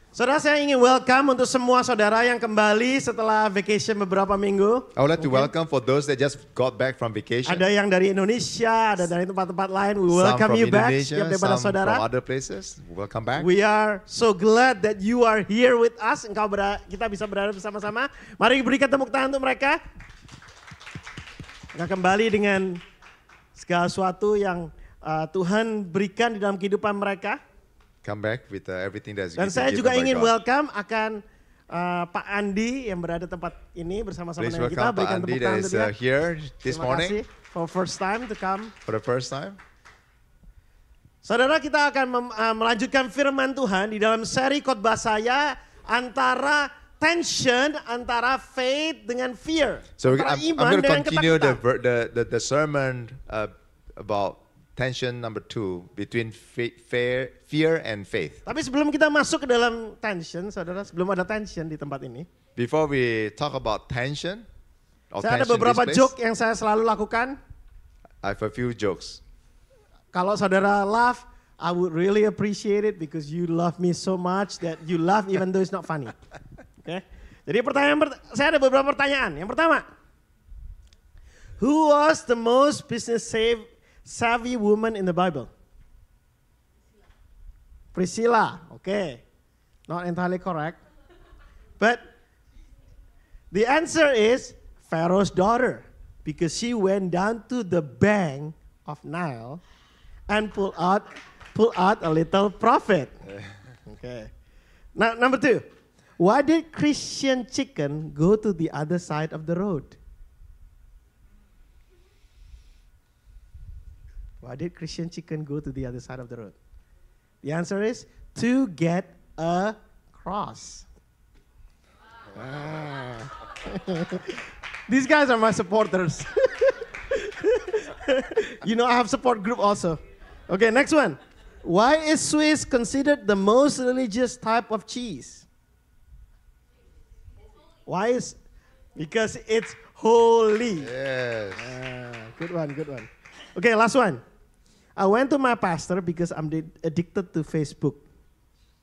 Saudara, saya ingin welcome untuk semua saudara yang kembali setelah vacation beberapa minggu.
I would like to welcome for those that just got back from vacation.
Ada yang dari Indonesia, ada dari tempat-tempat lain. We
Some
welcome
from
you back.
Indonesia,
Setiap daripada
some
saudara.
from other places. Welcome back.
We are so glad that you are here with us. Kita bisa berada bersama-sama. Mari berikan tepuk tangan untuk mereka. Mereka kembali dengan segala sesuatu yang Tuhan berikan di dalam kehidupan mereka.
come back with everything that's
Dan
been
saya
given
juga
by
ingin
God.
welcome akan Pak Andi yang berada tempat ini bersama-sama
Please
dengan kita.
welcome Pak
Berikan
Andi
tepuk
that
tangan
is
untuk dia.
here this
Terima
morning
kasih for first time to come.
for the first time.
Saudara, kita akan melanjutkan firman Tuhan di dalam seri khotbah saya antara tension antara faith dengan fear.
So
Antara
I'm
iman
going to
dengan
continue
ketakutan.
the sermon about tension number 2 between fear and faith.
Tapi sebelum kita masuk ke dalam tension, saudara, sebelum ada tension di tempat ini,
Before we talk about tension,
saya ada beberapa joke yang saya selalu lakukan.
I have a few jokes.
Kalau saudara laugh, I would really appreciate it because you love me so much that you laugh even though it's not funny. Oke. Jadi saya ada beberapa pertanyaan. Yang pertama, who was the most business savvy woman in the Bible? Priscilla. Okay. Not entirely correct. But the answer is Pharaoh's daughter, because she went down to the bank of Nile and pull out a little profit. Okay. Now, number 2. Why did Christian chicken go to the other side of the road? Why did Christian chicken go to the other side of the road? The answer is to get a cross. These guys are my supporters. You know, I have support group also. Okay, next one. Why is Swiss considered the most religious type of cheese? Why is? Because it's holy.
Yes.
Good one, good one. Okay, last one. I went to my pastor because I'm addicted to Facebook.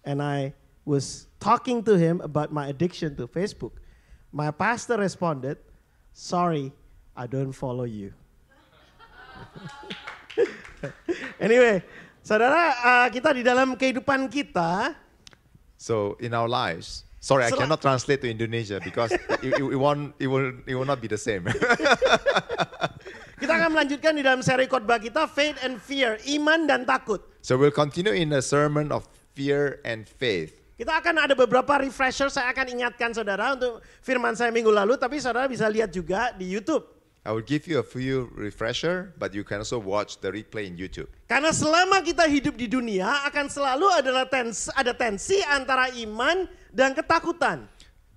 And I was talking to him about my addiction to Facebook. My pastor responded, "Sorry, I don't follow you." Anyway, saudara, kita di dalam kehidupan kita,
So in our lives, sorry, I cannot translate to Indonesia because it will not be the same.
kita akan melanjutkan di dalam seri khotbah kita Faith and Fear, iman dan takut.
So we'll continue in the sermon of fear and faith.
Kita akan ada beberapa refresher, saya akan ingatkan saudara untuk firman saya minggu lalu, tapi saudara bisa lihat juga di YouTube.
I will give you a few refresher, but you can also watch the replay in YouTube.
Karena selama kita hidup di dunia akan selalu ada tensi antara iman dan ketakutan.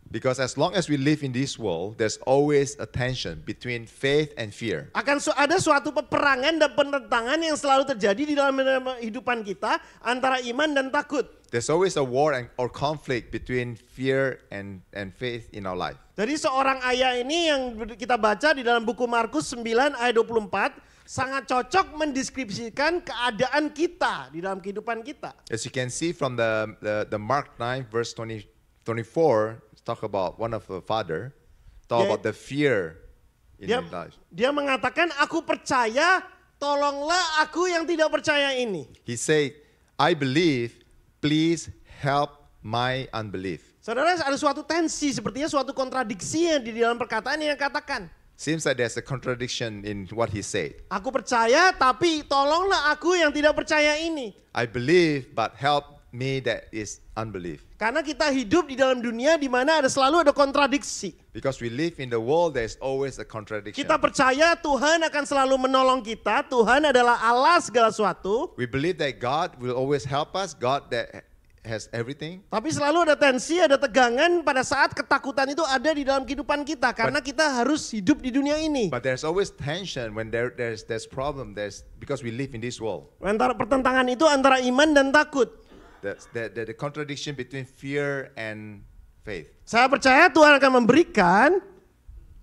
Because as long as we live in this world, there's always a tension between faith and fear.
Akan ada suatu peperangan dan penentangan yang selalu terjadi di dalam kehidupan kita antara iman dan takut.
There's always a war or conflict between fear and faith in our life.
Jadi seorang ayah ini yang kita baca di dalam buku Markus 9 ayat 24 sangat cocok mendeskripsikan keadaan kita di dalam kehidupan kita.
As you can see from the Mark 9 verse 24, talk about one of the father, talk about the fear in his life.
Dia mengatakan, aku percaya, tolonglah aku yang tidak percaya ini.
He said, I believe, please help my unbelief.
Saudara, ada suatu tensi, sepertinya suatu kontradiksi yang di dalam perkataan yang katakan.
Seems like there's a contradiction in what he said.
Aku percaya, tapi tolonglah aku yang tidak percaya ini.
I believe, but help me that is unbelief.
Karena kita hidup di dalam dunia di mana selalu ada kontradiksi.
Because we live in the world, there's always a contradiction.
Kita percaya Tuhan akan selalu menolong kita. Tuhan adalah Allah segala sesuatu.
We believe that God will always help us, God that has everything.
Tapi selalu ada tensi, ada tegangan pada saat ketakutan itu ada di dalam kehidupan kita. Karena kita harus hidup di dunia ini.
But there's always tension when there's problem. Because we live in this world.
Antara pertentangan itu antara iman dan takut.
The contradiction between fear and faith.
Saya percaya Tuhan akan memberikan.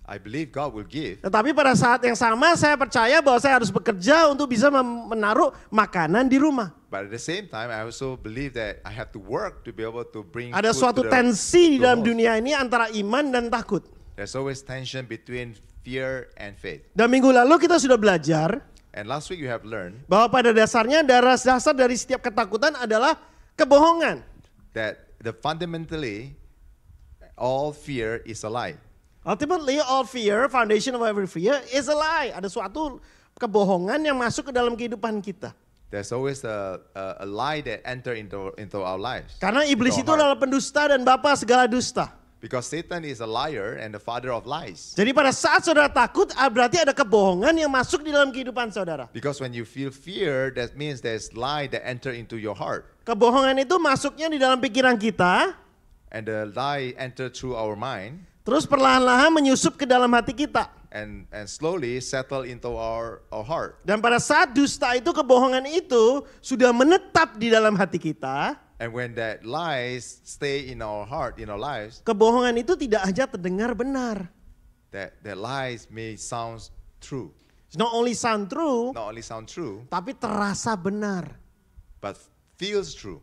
I believe God will give.
Tetapi pada saat yang sama saya percaya bahwa saya harus bekerja untuk bisa menaruh makanan di rumah.
But at the same time, I also believe that I have to work to be able to bring
Ada
food
suatu
to
tensi di dalam
house.
dunia ini antara iman dan takut.
There's always tension between fear and faith.
Dan minggu lalu kita sudah belajar
And last week you have learned
bahwa pada dasarnya dasar dari setiap ketakutan adalah kebohongan.
that fundamentally all fear is a lie.
Ultimately, all fear, foundation of every fear is a lie. Ada suatu kebohongan yang masuk ke dalam kehidupan kita.
There's always a lie that enter into our lives.
Karena iblis
into
itu
our heart.
adalah pendusta dan bapa segala dusta.
Because Satan is a liar and the father of lies.
Jadi pada saat saudara takut, berarti ada kebohongan yang masuk di dalam kehidupan saudara.
Because when you feel fear, that means there's lie that enter into your heart.
Kebohongan itu masuknya di dalam pikiran kita,
And the lie enter through our mind
terus perlahan-lahan menyusup ke dalam hati kita.
and slowly settle into our heart.
Dan pada saat dusta itu, kebohongan itu sudah menetap di dalam hati kita,
And when that lies stay in our heart, in our lives,
kebohongan itu tidak hanya terdengar benar.
that lies may sound true.
It's not only sound true,
Not only sound true,
tapi terasa benar.
but feels true.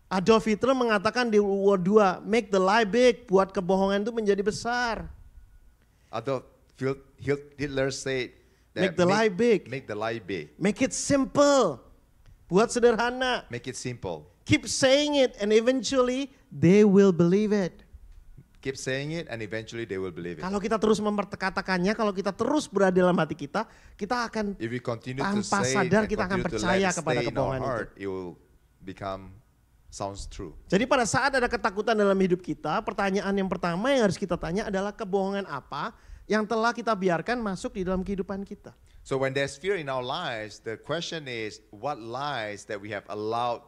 Adolf Hitler mengatakan di World War II, make the lie big, buat kebohongan itu menjadi besar.
Although Hitler said that
Make the lie big.
Make the lie big.
Make it simple, buat sederhana.
Make it simple.
Keep saying it and eventually they will believe it.
Keep saying it and eventually they will believe it.
Kalau kita terus memperkatakannya, kalau kita terus berada dalam hati kita akan
If we continue to
tanpa
say it
sadar
and
kita akan
continue to
percaya
let it
kepada
stay in our
kebohongan itu.
heart, it will become sounds true.
Jadi pada saat ada ketakutan dalam hidup kita, pertanyaan yang pertama yang harus kita tanya adalah kebohongan apa yang telah kita biarkan masuk di dalam kehidupan kita.
So when there's fear in our lives, the question is what lies that we have allowed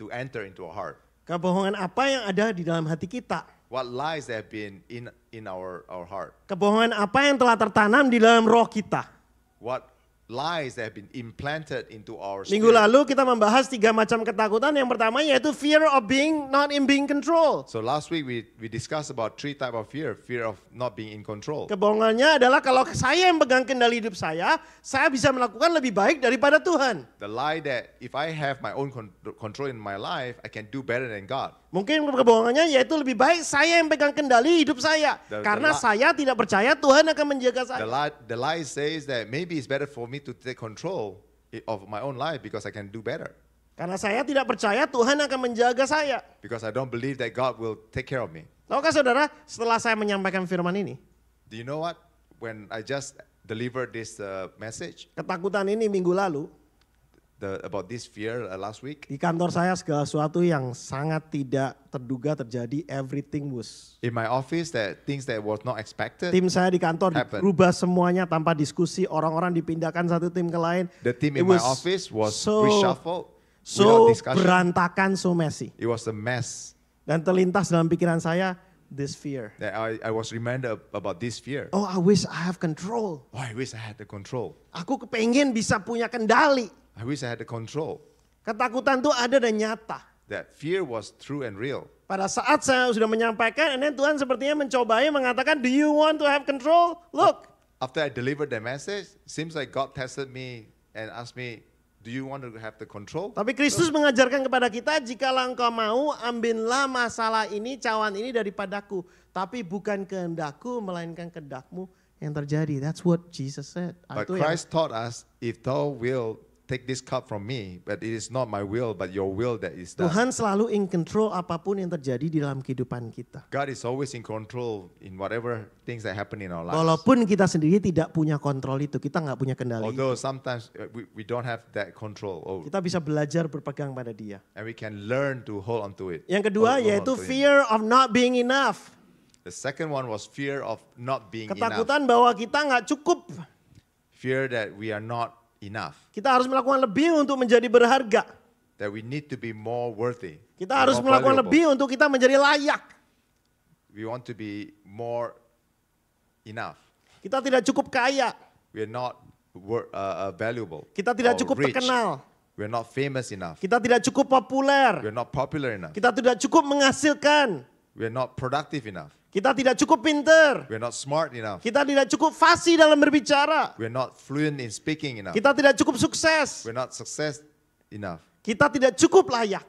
to enter into our heart?
Kebohongan apa yang ada di dalam hati kita?
What lies that have been in our heart?
Kebohongan apa yang telah tertanam di dalam roh kita?
What lies that have been implanted into our
Minggu
spirit?
lalu kita membahas 3 macam ketakutan. Yang pertama yaitu fear of being not in being control.
So last week we discussed about 3 type of fear. Fear of not being in control.
Kebohongannya adalah kalau saya yang pegang kendali hidup saya bisa melakukan lebih baik daripada Tuhan.
The lie that if I have my own control in my life, I can do better than God.
Mungkin kebohongannya yaitu lebih baik saya yang pegang kendali hidup saya. Karena saya tidak percaya Tuhan akan menjaga saya.
The lie says that maybe it's better for me to take control of my own life because I can do better.
Karena saya tidak percaya Tuhan akan menjaga saya.
Because I don't believe that God will take care of me.
Tahukah saudara, setelah saya menyampaikan firman ini,
Do you know what? When I just delivered this message
ketakutan ini minggu lalu,
about this fear last week,
di kantor saya segala sesuatu yang sangat tidak terduga terjadi, everything was.
in my office, that things that was not expected,
Tim saya di kantor
Happen.
dirubah semuanya tanpa diskusi, orang-orang dipindahkan satu tim ke lain.
the team
It
in my
was
office was
so-
reshuffled without
So
discussion.
berantakan, so messy.
It was a mess.
Dan terlintas dalam pikiran saya, this fear.
That I was reminded about this fear.
Oh, I wish I have control.
Oh, I wish I had the control.
Aku kepengen bisa punya kendali.
I wish I had the control.
Ketakutan itu ada dan nyata.
That fear was true and real.
Pada saat saya sudah menyampaikan, and then Tuhan sepertinya mencobai mengatakan, do you want to have control? Look,
After I delivered the message, seems like God tested me and asked me, do you want to have the control?
tapi Kristus mengajarkan kepada kita, jikalau engkau mau, ambillah masalah ini, cawan ini daripadaku. Tapi bukan kehendakku, melainkan kehendakmu yang terjadi. That's what Jesus said.
But
Itu yang-
Christ taught us, if thou will take this cup from me, but it is not my will, but your will that is done.
Tuhan selalu in control apapun yang terjadi di dalam kehidupan kita.
God is always in control in whatever things that happen in our lives.
Walaupun kita sendiri tidak punya kontrol itu, kita nggak punya kendali.
Although sometimes we don't have that control,
Kita bisa belajar berpegang pada Dia.
and we can learn to hold on to it.
Yang kedua
Hold on
yaitu
to Him.
fear of not being enough.
The second one was fear of not being enough.
Ketakutan bahwa kita nggak cukup.
Fear that we are not enough.
Kita harus melakukan lebih untuk menjadi berharga.
That we need to be more worthy.
Kita harus
more
melakukan
valuable.
lebih untuk kita menjadi layak.
We want to be more enough.
Kita tidak cukup kaya.
We are not valuable.
Kita tidak
or
cukup
rich.
terkenal.
We are not famous enough.
Kita tidak cukup populer.
We are not popular enough.
Kita tidak cukup menghasilkan.
We are not productive enough.
Kita tidak cukup pinter.
We are not smart enough.
Kita tidak cukup fasih dalam berbicara.
We are not fluent in speaking enough.
Kita tidak cukup sukses.
We are not success enough.
Kita tidak cukup layak.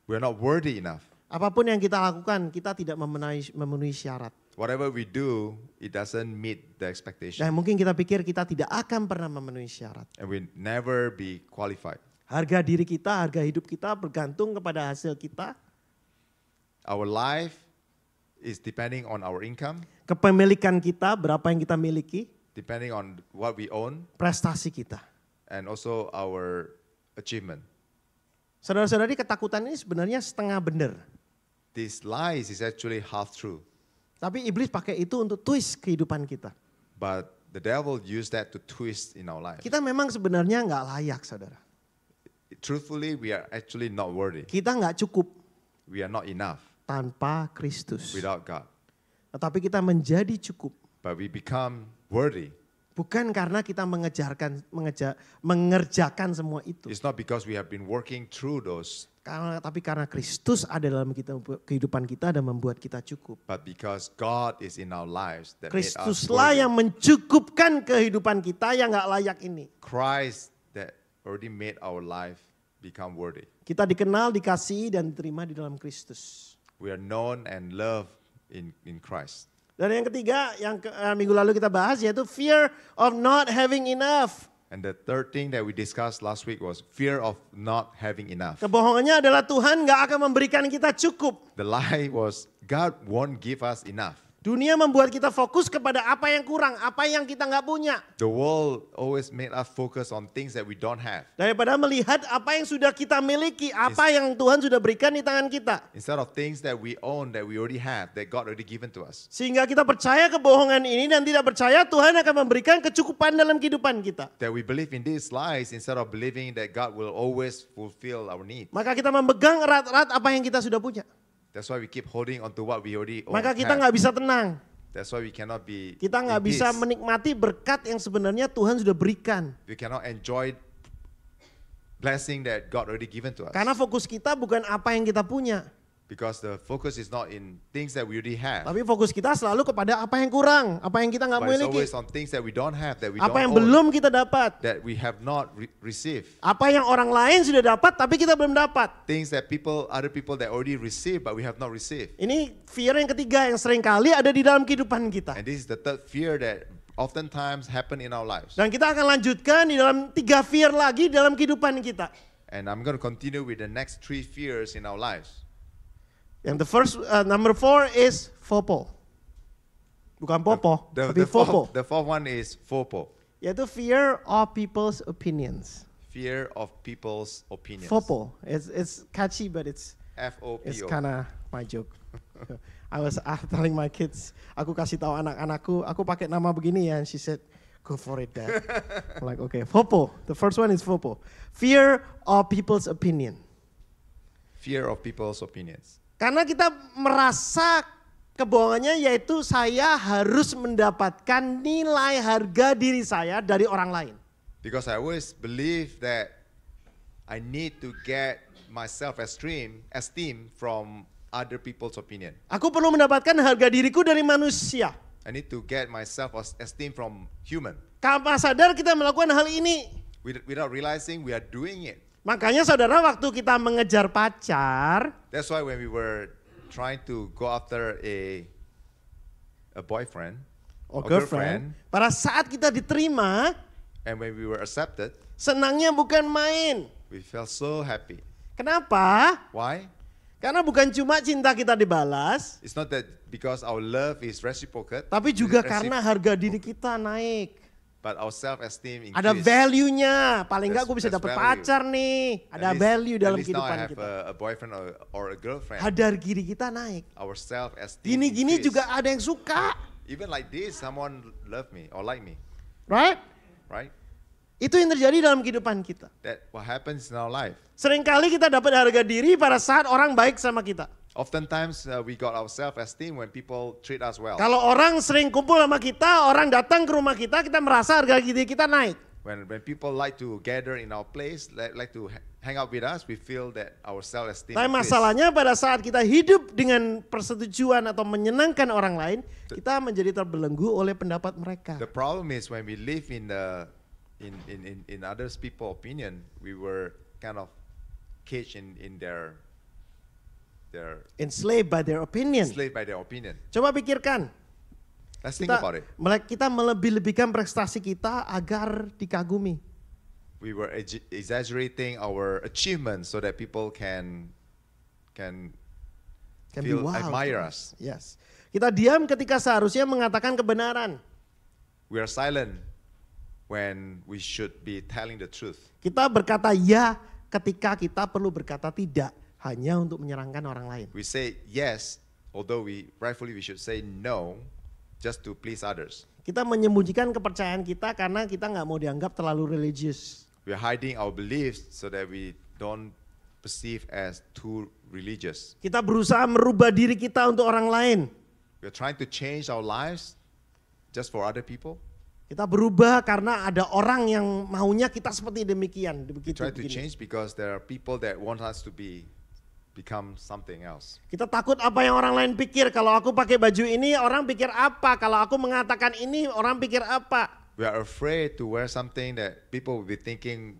We are not worthy enough.
Apapun yang kita lakukan, kita tidak memenuhi syarat.
Whatever we do, it doesn't meet the expectation.
Dan mungkin kita pikir kita tidak akan pernah memenuhi syarat.
And we never be qualified.
Harga diri kita, harga hidup kita bergantung kepada hasil kita.
Our life is depending on our income,
Kepemilikan kita, berapa yang kita miliki,
depending on what we own,
prestasi kita.
and also our achievement.
Saudara-saudari, ketakutan ini sebenarnya setengah benar.
These lies is actually half true,
Tapi iblis pakai itu untuk twist kehidupan kita.
but the devil used that to twist in our life.
Kita memang sebenarnya nggak layak, saudara.
Truthfully, we are actually not worthy.
Kita nggak cukup
We are not enough
tanpa Kristus.
without God.
Tetapi kita menjadi cukup.
But we become worthy.
Bukan karena kita mengerjakan semua itu.
It's not because we have been working through those,
Tapi karena Kristus ada dalam kehidupan kita dan membuat kita cukup.
but because God is in our lives that made us
Kristuslah
worthy.
yang mencukupkan kehidupan kita yang nggak layak ini.
Christ that already made our life become worthy.
Kita dikenal, dikasihi, dan diterima di dalam Kristus.
We are known and loved in Christ.
Dan yang ketiga, yang minggu lalu kita bahas yaitu fear of not having enough.
And the third thing that we discussed last week was fear of not having enough.
Kebohongannya adalah Tuhan nggak akan memberikan kita cukup.
The lie was God won't give us enough.
Dunia membuat kita fokus kepada apa yang kurang, apa yang kita nggak punya.
The world always made us focus on things that we don't have.
Daripada melihat apa yang sudah kita miliki, apa yang Tuhan sudah berikan di tangan kita.
Instead of things that we own, that we already have, that God already given to us.
Sehingga kita percaya kebohongan ini dan tidak percaya Tuhan akan memberikan kecukupan dalam kehidupan kita.
That we believe in these lies instead of believing that God will always fulfill our needs.
Maka kita memegang erat-erat apa yang kita sudah punya.
That's why we keep holding on to what we already own.
Maka kita nggak bisa tenang.
That's why we cannot be
Kita nggak
in
bisa
peace.
menikmati berkat yang sebenarnya Tuhan sudah berikan.
We cannot enjoy blessing that God already given to us.
Karena fokus kita bukan apa yang kita punya.
Because the focus is not in things that we already have.
Tapi fokus kita selalu kepada apa yang kurang. Apa yang kita nggak
But it's
miliki.
always on things that we don't have, that we
Apa yang
don't own,
belum kita dapat.
that we have not received.
Apa yang orang lain sudah dapat tapi kita belum dapat.
Things that other people that already received, but we have not received.
Ini fear yang ketiga yang sering kali ada di dalam kehidupan kita.
And this is the third fear that oftentimes happen in our lives.
Dan kita akan lanjutkan di dalam 3 fear lagi dalam kehidupan kita.
And I'm going to continue with the next 3 fears in our lives.
Yang number 4 is FOPO. Bukan popo, tapi FOPO.
The fourth one is FOPO.
Yaitu fear of people's opinions.
Fear of people's opinions.
FOPO. It's catchy but it's
F-O-P-O.
kinda my joke. I was telling my kids, aku kasih tahu anak-anakku, aku pakai nama begini ya, and she said, go for it, Dad. I'm like, okay, FOPO. The first one is FOPO. Fear of people's opinion.
Fear of people's opinions.
Karena kita merasa kebohongannya yaitu saya harus mendapatkan nilai harga diri saya dari orang lain.
Because I always believe that I need to get my self-esteem from other people's opinion.
Aku perlu mendapatkan harga diriku dari manusia.
I need to get my self-esteem from human.
Tanpa sadar kita melakukan hal ini.
Without realizing we are doing it.
Makanya saudara, waktu kita mengejar pacar,
That's why when we were trying to go after a boyfriend
or
or
girlfriend, pada saat kita diterima,
and when we were accepted,
senangnya bukan main.
we felt so happy.
Kenapa?
Why?
Karena bukan cuma cinta kita dibalas,
It's not that because our love is reciprocal,
tapi juga karena harga diri kita naik.
but our self-esteem increased.
Ada value-nya, paling enggak gue bisa
There's
dapat
value.
pacar nih. Ada
At least-
value dalam
at least now I
kehidupan
have
kita.
a boyfriend or a girlfriend.
Harga diri kita naik.
Our self-esteem
Gini-gini
increased.
juga ada yang suka,
Even like this, someone love me or like me,
right?
right?
Itu yang terjadi dalam kehidupan kita.
That what happens in our life.
Seringkali kita dapat harga diri pada saat orang baik sama kita.
Oftentimes we got our self-esteem when people treat us well.
Kalau orang sering kumpul sama kita, orang datang ke rumah kita merasa harga diri kita naik.
When people like to gather in our place, like to hang out with us, we feel that our self-esteem
Tapi
increase.
masalahnya pada saat kita hidup dengan persetujuan atau menyenangkan orang lain, kita menjadi terbelenggu oleh pendapat mereka.
The problem is when we live in others people opinion, we were kind of caged in their
Enslaved by their opinion.
enslaved by their opinion.
Coba pikirkan.
Let's think about it.
Kita melebih-lebihkan prestasi kita agar dikagumi.
We were exaggerating our achievements so that people can
Can
feel
be wild.
admire us.
Yes. Kita diam ketika seharusnya mengatakan kebenaran.
We are silent when we should be telling the truth.
Kita berkata ya ketika kita perlu berkata tidak hanya untuk menyenangkan orang lain.
We say yes, although rightfully we should say no, just to please others.
Kita menyembunyikan kepercayaan kita karena kita nggak mau dianggap terlalu religius.
We are hiding our beliefs so that we don't perceive as too religious.
Kita berusaha merubah diri kita untuk orang lain.
We are trying to change our lives just for other people.
Kita berubah karena ada orang yang maunya kita seperti demikian.
We try to change because there are people that want us to become something else.
Kita takut apa yang orang lain pikir. Kalau aku pakai baju ini orang pikir apa. Kalau aku mengatakan ini orang pikir apa.
We are afraid to wear something that people will be thinking,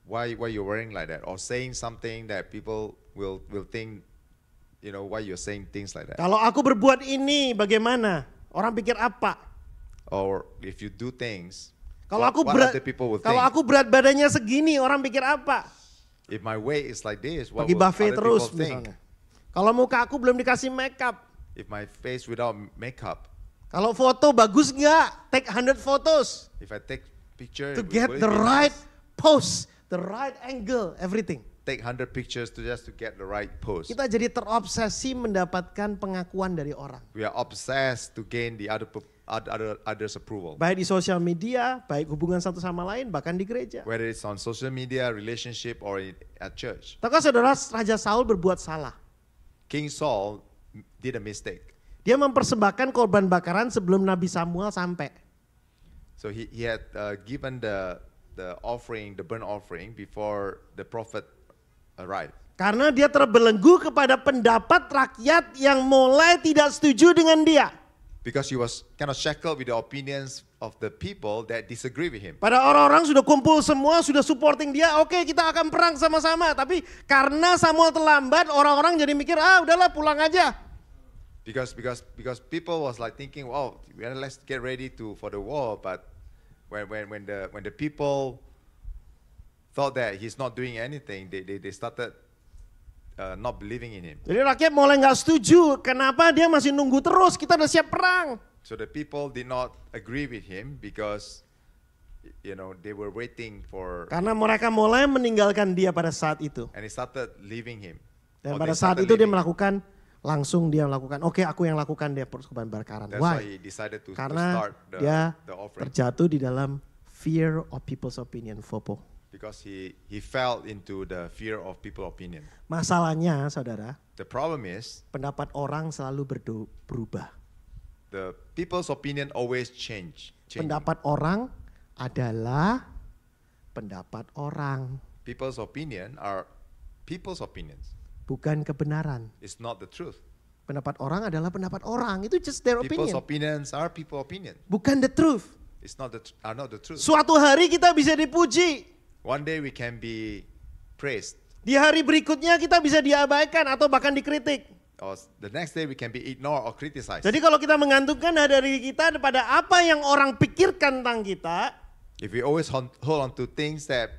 why you're wearing like that, or saying something that people will think, why you're saying things like that.
Kalau aku berbuat ini bagaimana? Orang pikir apa?
Or if you do things,
Kalau aku
what other people will think.
kalau aku berat badannya segini, orang pikir apa?
If my weight is like this, what
Pergi
will
buffet
other
terus
people think?
misalnya. Kalau muka aku belum dikasih makeup.
If my face without makeup,
Kalau foto bagus nggak? Take 100 photos
if I take picture,
to
will
get
it
the
be
right
nice?
pose, the right angle, everything.
Take 100 pictures just to get the right pose.
Kita jadi terobsesi mendapatkan pengakuan dari orang.
We are obsessed to gain the others' approval.
Baik di sosial media, baik hubungan satu sama lain, bahkan di gereja.
Whether it's on social media, relationship, or at church.
Tahukah saudara, Raja Saul berbuat salah.
King Saul did a mistake.
Dia mempersembahkan korban bakaran sebelum Nabi Samuel sampai.
So he had given the offering, the burnt offering, before the prophet arrived.
Karena dia terbelenggu kepada pendapat rakyat yang mulai tidak setuju dengan dia.
Because he was kind of shackled with the opinions of the people that disagree with him.
Pada orang-orang sudah kumpul semua, sudah supporting dia, oke kita akan perang sama-sama. Tapi karena Samuel terlambat, orang-orang jadi mikir, udahlah pulang aja.
Because people was like thinking, well, let's get ready for the war. But when the people thought that he's not doing anything, they started not believing in him.
Jadi rakyat mulai nggak setuju, kenapa dia masih nunggu terus, kita udah siap perang.
So the people did not agree with him because they were waiting for.
Karena mereka mulai meninggalkan dia pada saat itu.
And he started leaving him.
Dan
Or
pada
they
saat
started
itu dia
leaving him.
melakukan, oke aku yang lakukan dia korban bakaran.
That's why
Why?
he decided to
Karena
start
dia
the offering.
terjatuh di dalam fear of people's opinion, FOPO.
Because he fell into the fear of people's opinion.
Masalahnya saudara,
The problem is
pendapat orang selalu berubah.
the people's opinion always change.
Pendapat orang adalah pendapat orang,
People's opinion are people's opinions.
bukan kebenaran.
It's not the truth.
Pendapat orang adalah pendapat orang, itu just their
People's
opinion,
opinions are people's opinion.
bukan the truth.
It's not are not the truth.
Suatu hari kita bisa dipuji,
One day we can be praised,
di hari berikutnya kita bisa diabaikan atau bahkan dikritik.
or the next day we can be ignored or criticized.
Jadi kalau kita menggantungkan diri kita pada apa yang orang pikirkan tentang kita,
If we always hold on to things that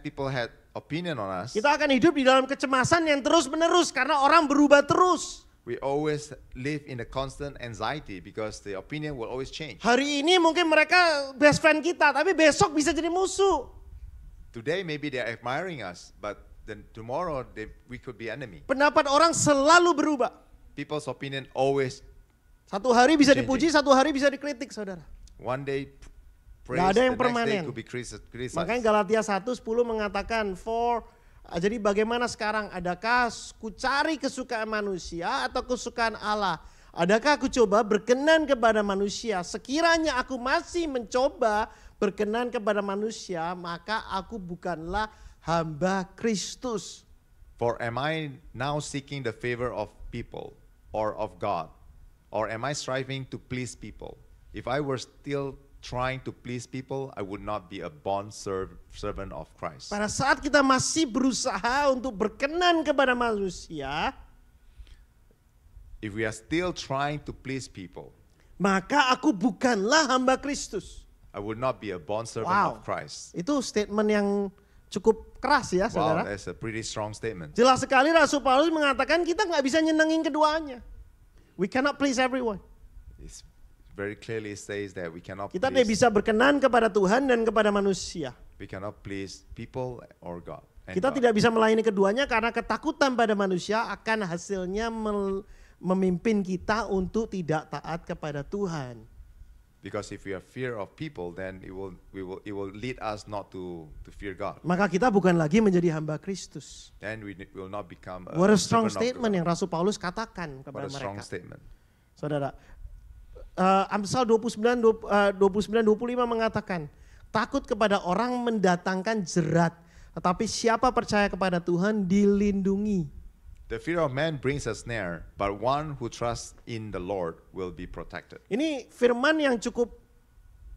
people had opinion on us,
kita akan hidup di dalam kecemasan yang terus menerus karena orang berubah terus.
we always live in a constant anxiety because the opinion will always change.
Hari ini mungkin mereka best friend kita, tapi besok bisa jadi musuh.
Today maybe they're admiring us, but then tomorrow we could be enemy.
Pendapat orang selalu berubah.
People's opinion always,
Satu hari bisa
Changing.
dipuji, satu hari bisa dikritik, saudara.
one day praise,
Nggak ada yang
the next day
permanen.
could be criticized.
Makanya Galatia 1:10 mengatakan, jadi bagaimana sekarang? Adakah ku cari kesukaan manusia atau kesukaan Allah? Adakah aku coba berkenan kepada manusia? Sekiranya aku masih mencoba berkenan kepada manusia, maka aku bukanlah hamba Kristus.
For am I now seeking the favor of people or of God? Or am I striving to please people? If I were still trying to please people, I would not be a bond servant of Christ.
Pada saat kita masih berusaha untuk berkenan kepada manusia,
If we are still trying to please people,
maka aku bukanlah hamba Kristus.
I would not be a bond servant
Wow.
of Christ.
Itu statement yang cukup keras ya,
Wow,
saudara.
that's a pretty strong statement.
Jelas sekali Rasul Paulus mengatakan kita nggak bisa nyenengin keduanya. We cannot please everyone.
It's very clearly says that we cannot
Kita tidak
please,
bisa berkenan kepada Tuhan dan kepada manusia.
we cannot please people or God. And
Kita
God.
tidak bisa melayani keduanya karena ketakutan pada manusia akan hasilnya memimpin kita untuk tidak taat kepada Tuhan.
Because if we have fear of people, then it will lead us not to fear God.
Maka kita bukan lagi menjadi hamba Kristus.
Then we will not become
What a strong
servant of
statement
God.
yang Rasul Paulus katakan
What
kepada
a strong
mereka.
statement.
Saudara, Amsal 29:25 mengatakan, takut kepada orang mendatangkan jerat, tetapi siapa percaya kepada Tuhan dilindungi.
The fear of man brings a snare, but one who trusts in the Lord will be protected.
Ini firman yang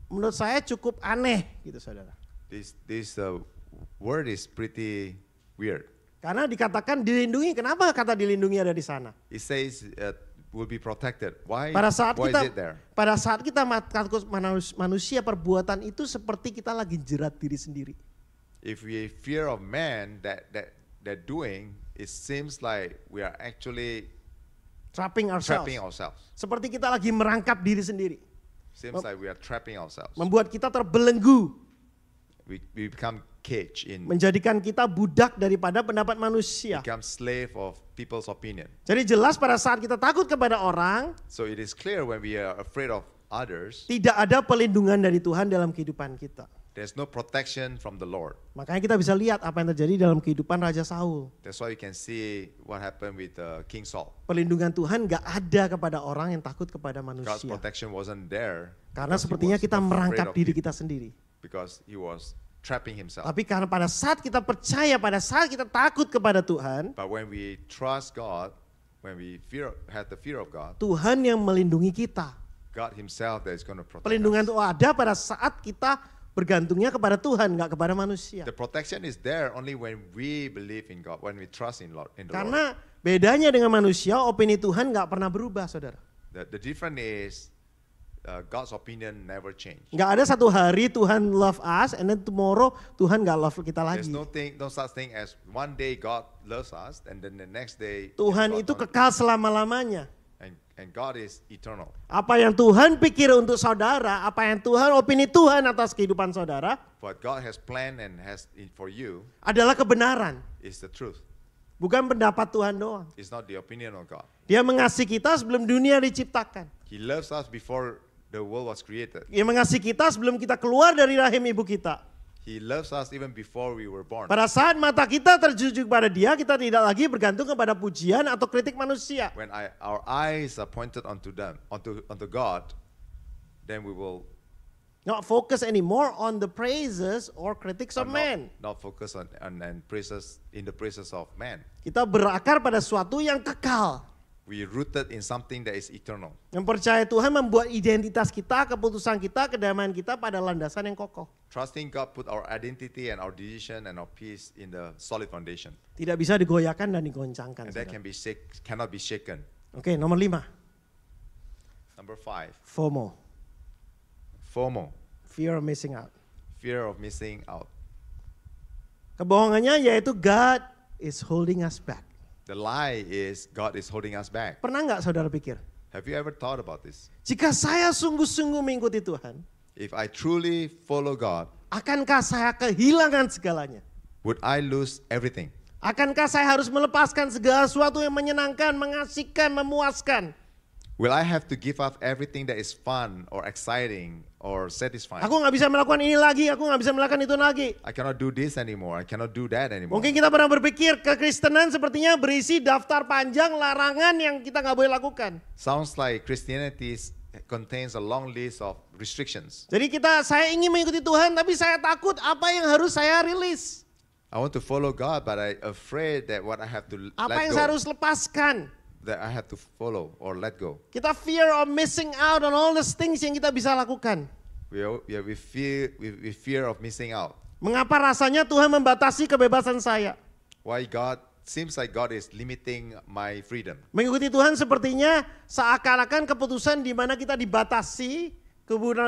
menurut saya cukup aneh gitu saudara.
This word is pretty weird.
Karena dikatakan dilindungi, kenapa kata dilindungi ada di sana?
It says will be protected. Why?
Pada saat
Why
kita
is it there?
takut manusia, perbuatan itu seperti kita lagi jerat diri sendiri.
If we fear of man that doing, it seems like we are actually
Trapping
trapping
ourselves.
ourselves.
Seperti kita lagi merangkap diri sendiri.
Seems like we are trapping ourselves.
Membuat kita terbelenggu.
We become caged in,
Menjadikan kita budak daripada pendapat manusia.
become slave of people's opinion.
Jadi jelas pada saat kita takut kepada orang,
So it is clear when we are afraid of others,
tidak ada pelindungan dari Tuhan dalam kehidupan kita.
there's no protection from the Lord.
Makanya kita bisa lihat apa yang terjadi dalam kehidupan Raja Saul.
That's why you can see what happened with King Saul.
Pelindungan Tuhan gak ada kepada orang yang takut kepada
God's
manusia.
protection wasn't there
Karena
because he
sepertinya
was
kita
afraid
merangkap
of
diri
people,
kita sendiri.
because he was trapping himself.
Tapi karena pada saat kita percaya, pada saat kita takut kepada Tuhan,
But when we trust God, when we have the fear of God,
Tuhan yang melindungi kita.
God himself that is going to protect
Pelindungan
us.
itu ada pada saat kita bergantungnya kepada Tuhan, nggak kepada manusia.
The protection is there only when we believe in God, when we trust in the Lord.
Karena bedanya dengan manusia, opini Tuhan nggak pernah berubah, saudara.
The difference is God's opinion never change.
Nggak ada satu hari Tuhan love us, and then tomorrow Tuhan nggak love kita
There's
lagi.
no such thing as one day God loves us and then the next day
Tuhan
God
itu
don't.
kekal selama-lamanya.
And God is eternal.
Apa yang Tuhan pikir untuk saudara, apa yang opini Tuhan atas kehidupan saudara,
What God has planned and has for you
adalah kebenaran.
is the truth.
Bukan pendapat Tuhan doang.
It's not the opinion of God.
Dia mengasihi kita sebelum dunia diciptakan.
He loves us before the world was created.
Dia mengasihi kita sebelum kita keluar dari rahim ibu kita.
He loves us even before we were born.
Pada saat mata kita tertuju kepada Dia, kita tidak lagi bergantung kepada pujian atau kritik manusia.
When our eyes are pointed onto God, then we will
Not focus anymore on the praises or critics of man.
not focus on praises in the praises of man.
Kita berakar pada sesuatu yang kekal.
We rooted in something that is eternal.
Yang percaya Tuhan membuat identitas kita, keputusan kita, kedamaian kita pada landasan yang kokoh.
Trusting God put our identity and our decision and our peace in the solid foundation.
Tidak bisa digoyahkan dan digoncangkan.
And that cannot be shaken.
Oke, nomor 5.
Number 5,
FOMO.
FOMO,
Fear of missing out.
fear of missing out.
Kebohongannya yaitu God is holding us back.
The lie is God is holding us back.
Pernah nggak saudara pikir?
Have you ever thought about this?
Jika saya sungguh-sungguh mengikuti Tuhan,
If I truly follow God,
akankah saya kehilangan segalanya?
would I lose everything?
Akankah saya harus melepaskan segala sesuatu yang menyenangkan, mengasihkan, memuaskan?
Will I have to give up everything that is fun or exciting or satisfying?
Aku nggak bisa melakukan ini lagi, aku nggak bisa melakukan itu lagi.
I cannot do this anymore. I cannot do that anymore.
Mungkin kita pernah berpikir kekristenan sepertinya berisi daftar panjang larangan yang kita nggak boleh lakukan.
Sounds like Christianity contains a long list of restrictions.
Jadi saya ingin mengikuti Tuhan, tapi saya takut apa yang harus saya rilis.
I want to follow God, but I'm afraid that what I have to
Apa
let
yang
go,
saya harus lepaskan.
that I have to follow or let go.
Kita fear of missing out on all those things yang kita bisa lakukan.
We fear of missing out.
Mengapa rasanya Tuhan membatasi kebebasan saya?
Why seems like God is limiting my freedom.
Mengikuti Tuhan sepertinya seakan-akan keputusan di mana kita dibatasi,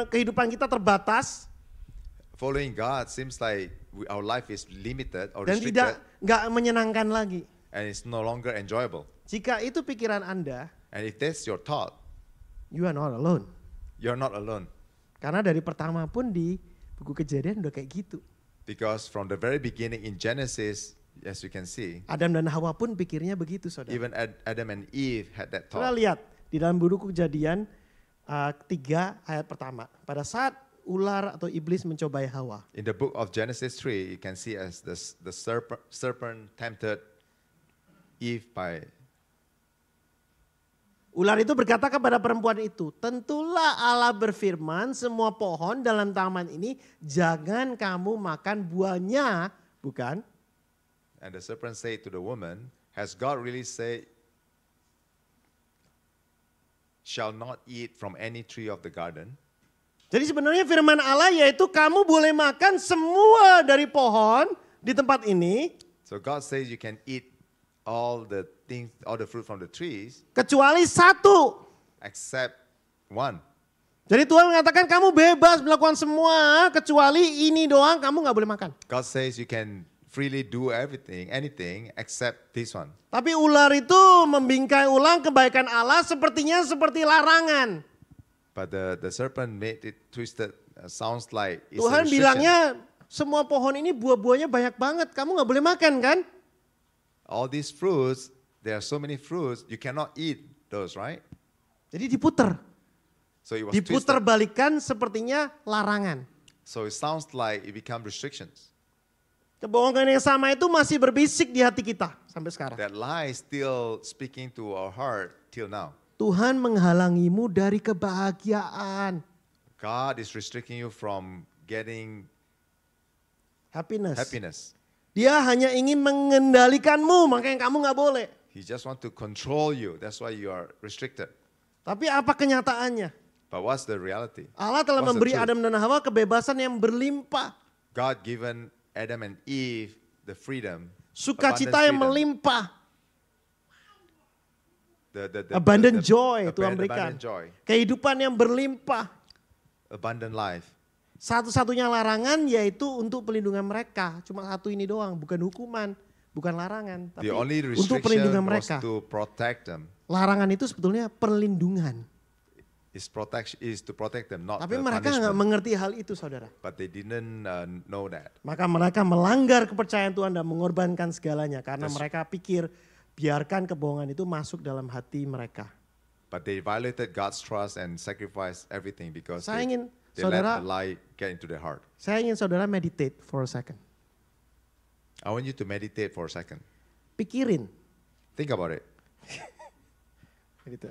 kehidupan kita terbatas,
Following God seems like our life is limited or
dan
restricted
nggak menyenangkan lagi.
and it's no longer enjoyable.
Jika itu pikiran Anda,
And if that's your thought,
you are not alone.
You're not alone.
Karena dari pertama pun di buku Kejadian udah kayak gitu.
Because from the very beginning in Genesis, as you can see,
Adam dan Hawa pun pikirnya begitu, saudara.
even Adam and Eve had that
Saudara
thought.
lihat di dalam buku Kejadian 3 ayat pertama. Pada saat ular atau iblis mencobai Hawa.
In the book of Genesis 3, you can see as the serpent tempted Eve by.
Ular itu berkata kepada perempuan itu, tentulah Allah berfirman, semua pohon dalam taman ini jangan kamu makan buahnya, bukan?
And the serpent said to the woman, has God really said, shall not eat from any tree of the garden?
Jadi sebenarnya firman Allah yaitu kamu boleh makan semua dari pohon di tempat ini,
So God says you can eat all the things, all the fruit from the trees,
kecuali satu.
except one.
Jadi Tuhan mengatakan kamu bebas melakukan semua, kecuali ini doang kamu nggak boleh makan.
God says you can freely do everything, anything, except this one.
Tapi ular itu membingkai ulang kebaikan Allah sepertinya seperti larangan.
But the serpent made it twisted. Sounds like it's a
Tuhan
restriction.
bilangnya semua pohon ini buah-buahnya banyak banget, kamu nggak boleh makan kan?
All these fruits, there are so many fruits, you cannot eat those, right?
Jadi diputer.
So it was
Diputer
twisted.
balikan sepertinya larangan.
So it sounds like it become restrictions.
Kebohongan yang sama itu masih berbisik di hati kita sampai sekarang.
That lie is still speaking to our heart till now.
Tuhan menghalangimu dari kebahagiaan,
God is restricting you from getting
happiness.
happiness.
Dia hanya ingin mengendalikanmu, makanya kamu nggak boleh.
He just want to control you. That's why you are restricted.
Tapi apa kenyataannya?
But what's the reality?
Allah telah
What's the
memberi
truth?
Adam dan Hawa kebebasan yang berlimpah.
God given Adam and Eve the freedom.
Sukacita yang melimpah.
The
Abundant joy Tuhan berikan.
Abundant joy.
Kehidupan yang berlimpah.
Abundant life.
Satu-satunya larangan yaitu untuk pelindungan mereka. Cuma satu ini doang, bukan hukuman, bukan larangan. Tapi
The only
untuk pelindungan
restriction was
mereka.
to protect them.
Larangan itu sebetulnya perlindungan.
Is to protect them, not
Tapi
the
mereka nggak
punishment.
mengerti hal itu, saudara.
But they didn't know that.
Maka mereka melanggar kepercayaan Tuhan dan mengorbankan segalanya. Karena mereka pikir biarkan kebohongan itu masuk dalam hati mereka.
But they violated God's trust and sacrificed everything because
Saya ingin
they
saudara,
let the lie get into their heart.
saya ingin saudara meditate for a second.
I want you to meditate for a second.
Pikirin.
Think about it.
Gitu,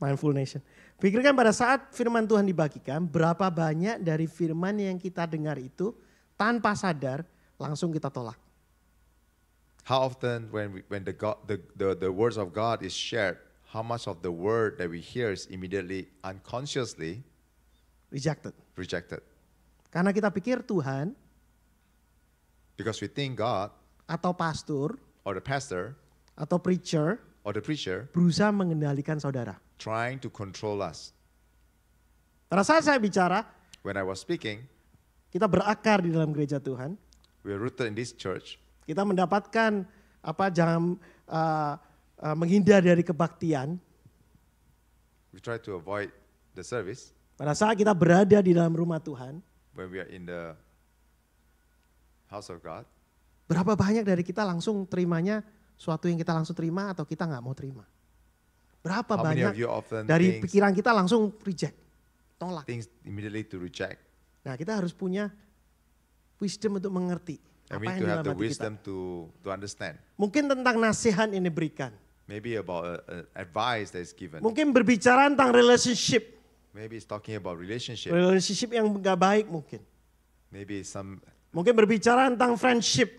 mindful nation. Pikirkan pada saat firman Tuhan dibagikan, berapa banyak dari firman yang kita dengar itu tanpa sadar langsung kita tolak.
How often when the words of God is shared, how much of the word that we hear is immediately unconsciously
Rejected.
rejected?
Karena kita pikir Tuhan
Because we think God
atau pastor
or the pastor
atau preacher
or the preacher
berusaha mengendalikan saudara.
trying to control us.
Pada saat saya bicara,
When I was speaking,
kita berakar di dalam gereja Tuhan.
we are rooted in this church.
Kita mendapatkan jangan menghindar dari kebaktian.
We try to avoid the service
Pada saat kita berada di dalam rumah Tuhan,
when we are in the house of God.
berapa banyak dari kita langsung terimanya suatu yang kita langsung terima atau kita nggak mau terima? Berapa
How many
banyak
of you often
dari
think
pikiran kita langsung reject, tolak.
things immediately to reject?
Nah, kita harus punya wisdom untuk mengerti
And
apa
we
yang
need to
di
have
dalam
the
hati kita.
wisdom to understand.
Mungkin tentang nasihat yang diberikan.
Maybe about advice that is given.
Mungkin berbicara tentang relationship.
Maybe it's talking about relationship.
Relationship yang nggak baik mungkin.
Maybe some.
Mungkin berbicara tentang friendship.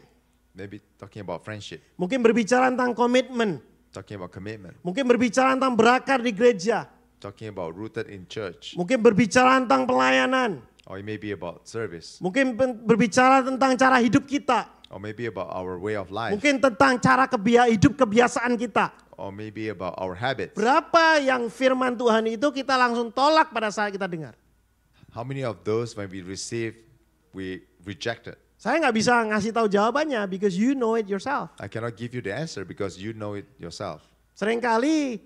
Maybe talking about friendship.
Mungkin berbicara tentang komitmen.
Talking about commitment.
Mungkin berbicara tentang berakar di gereja.
Talking about rooted in church.
Mungkin berbicara tentang pelayanan.
Or it may be about service.
Mungkin berbicara tentang cara hidup kita.
Or maybe about our way of life.
Mungkin tentang cara hidup kebiasaan kita.
Or maybe about our habits.
Berapa yang firman Tuhan itu kita langsung tolak pada saat kita dengar?
How many of those when we receive, we reject it?
Saya nggak bisa ngasih tahu jawabannya because you know it yourself.
I cannot give you the answer because you know it yourself.
Seringkali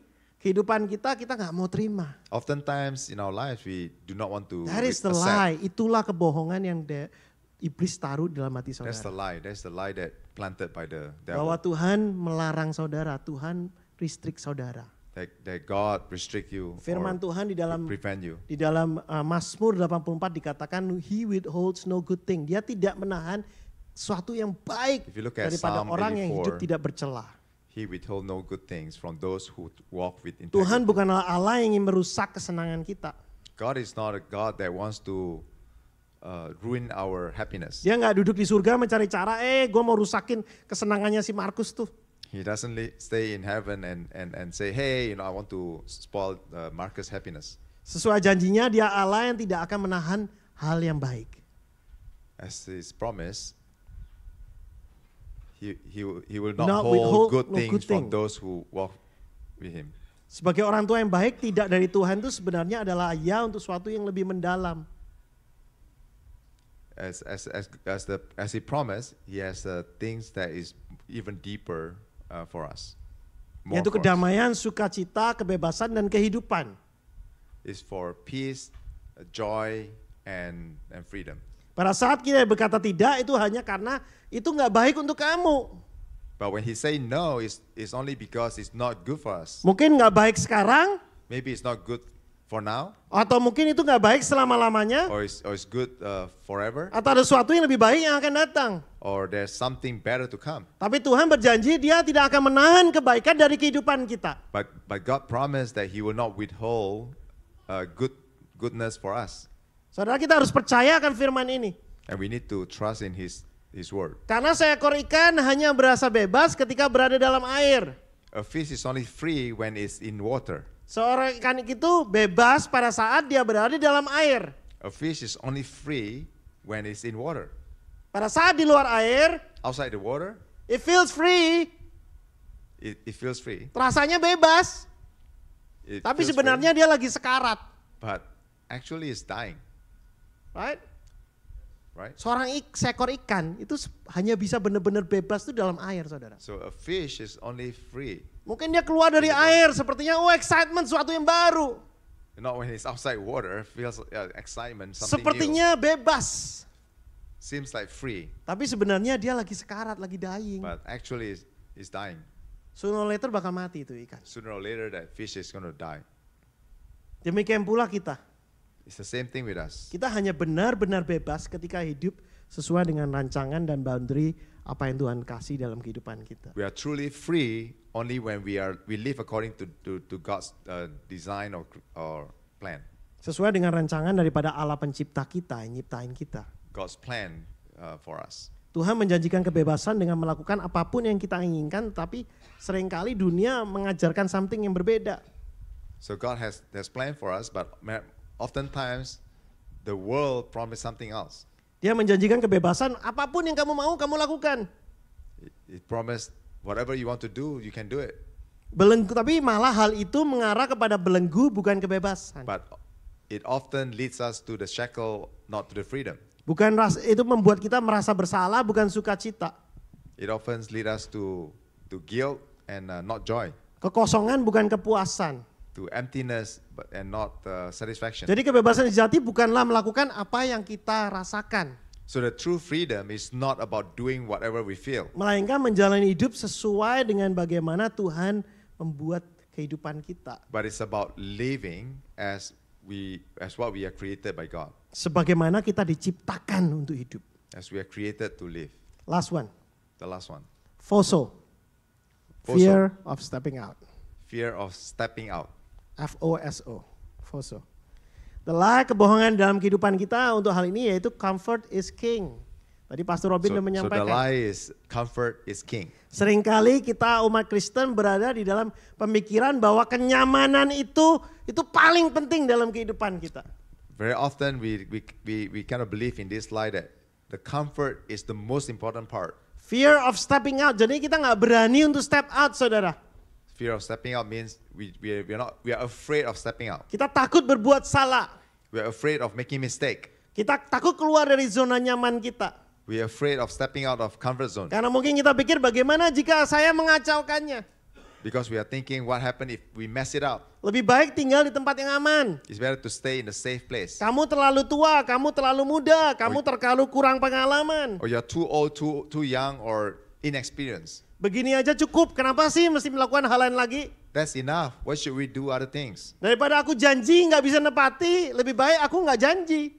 kehidupan kita nggak mau terima.
Oftentimes in our lives we do not want to
That is the
accept.
lie. Itulah kebohongan yang iblis taruh dalam hati
That's the
saudara.
lie. That's the lie that planted by the
Bahwa
devil.
Tuhan melarang saudara, Tuhan restrict saudara.
That God restrict you
Firman
or
Tuhan di dalam
prevent you.
Mazmur 84 dikatakan He withholds no good thing. Dia tidak menahan sesuatu yang baik
If you look at
daripada
Psalm
orang yang hidup
84,
tidak bercela.
He withhold no good things from those who walk with
Tuhan
integrity.
bukanlah Allah yang ingin merusak kesenangan kita.
God is not a God that wants to ruin our happiness.
Dia nggak duduk di surga mencari cara, gue mau rusakin kesenangannya si Markus tuh.
He doesn't stay in heaven and say, hey, I want to spoil Marcus' happiness.
Sesuai janjinya dia Allah yang tidak akan menahan hal yang baik.
As his promise, he will
Not
not
withhold
hold good
no good
things from
thing.
those who walk with him.
Sebagai orang tua yang baik tidak dari Tuhan itu sebenarnya adalah ya untuk sesuatu yang lebih mendalam.
As he promised, he has things that is even deeper for us. More
Yaitu
for us.
kedamaian, sukacita, kebebasan dan kehidupan.
Is for peace, joy, and freedom.
Pada saat kita berkata tidak itu hanya karena itu nggak baik untuk kamu.
But when he say no, it's only because it's not good for us.
Mungkin nggak baik sekarang,
Maybe it's not good for now,
atau mungkin itu nggak baik selama-lamanya,
or it's good forever,
atau ada sesuatu yang lebih baik yang akan datang.
or there's something better to come.
Tapi Tuhan berjanji dia tidak akan menahan kebaikan dari kehidupan kita.
But God promised that he will not withhold goodness for us.
Saudara, kita harus percaya akan firman ini.
And we need to trust in his word.
Karena seekor ikan hanya berasa bebas ketika berada dalam air.
A fish is only free when it's in water.
Seorang ikan itu bebas pada saat dia berada dalam air.
A fish is only free when it's in water.
Pada saat di luar air,
Outside the water,
it feels free,
it feels free.
rasanya bebas.
It
Tapi
feels
sebenarnya
free,
dia lagi sekarat.
but actually it's dying,
Right?
right?
Seekor ikan itu hanya bisa benar-benar bebas itu dalam air, saudara.
So a fish is only free.
Mungkin dia keluar dari air, sepertinya excitement, sesuatu yang baru.
Not when it's outside water, feels excitement, something new.
Sepertinya bebas.
Seems like free,
Tapi sebenarnya dia lagi sekarat, lagi dying.
but actually it's dying.
Sooner or later bakal mati itu ikan.
Sooner or later that fish is going to die.
Demikian pula kita.
It's the same thing with us.
Kita hanya benar-benar bebas ketika hidup sesuai dengan rancangan dan boundary apa yang Tuhan kasih dalam kehidupan kita.
We are truly free only when we live according to God's design or plan.
Sesuai dengan rancangan daripada Allah pencipta kita, yang nyiptain kita.
God's plan for us.
Tuhan menjanjikan kebebasan dengan melakukan apapun yang kita inginkan, tapi seringkali dunia mengajarkan something yang berbeda.
So God has planned for us, but oftentimes the world promised something else.
Dia menjanjikan kebebasan, apapun yang kamu mau, kamu lakukan.
It promised whatever you want to do, you can do it.
Belenggu, tapi malah hal itu mengarah kepada belenggu, bukan kebebasan.
But it often leads us to the shackle, not to the freedom.
Bukan itu membuat kita merasa bersalah, bukan sukacita.
It often leads us to guilt and not joy,
Kekosongan bukan kepuasan.
to emptiness and not satisfaction.
Jadi kebebasan sejati bukanlah melakukan apa yang kita rasakan,
So the true freedom is not about doing whatever we feel,
melainkan menjalani hidup sesuai dengan bagaimana Tuhan membuat kehidupan kita.
but it's about living as what we are created by God,
Sebagaimana kita diciptakan untuk hidup.
as we are created to live.
Last one,
The last one,
FOSO,
FOSO.
fear of stepping out.
Fear of stepping out.
FOSO, FOSO. The lie, kebohongan dalam kehidupan kita untuk hal ini yaitu comfort is king. Tadi Pastor Robin
So
sudah
the
menyampaikan.
lie is comfort is king.
Seringkali kita umat Kristen berada di dalam pemikiran bahwa kenyamanan itu paling penting dalam kehidupan kita.
Very often we kind of believe in this lie that the comfort is the most important part.
Fear of stepping out. Jadi kita nggak berani untuk step out, saudara.
Fear of stepping out means we are afraid of stepping out.
Kita takut berbuat salah.
We are afraid of making mistake.
Kita takut keluar dari zona nyaman kita.
We are afraid of stepping out of comfort zone.
Karena mungkin kita pikir bagaimana jika saya mengacaukannya.
Because we are thinking what happened if we mess it up.
Lebih baik tinggal di tempat yang aman.
It's better to stay in a safe place.
Kamu terlalu tua, kamu terlalu muda, kamu terlalu kurang pengalaman.
Or you're too old, too young, or inexperienced.
Begini aja cukup, kenapa sih mesti melakukan hal lain lagi?
That's enough. Why should we do other things?
Daripada aku janji nggak bisa nepati, lebih baik aku nggak janji.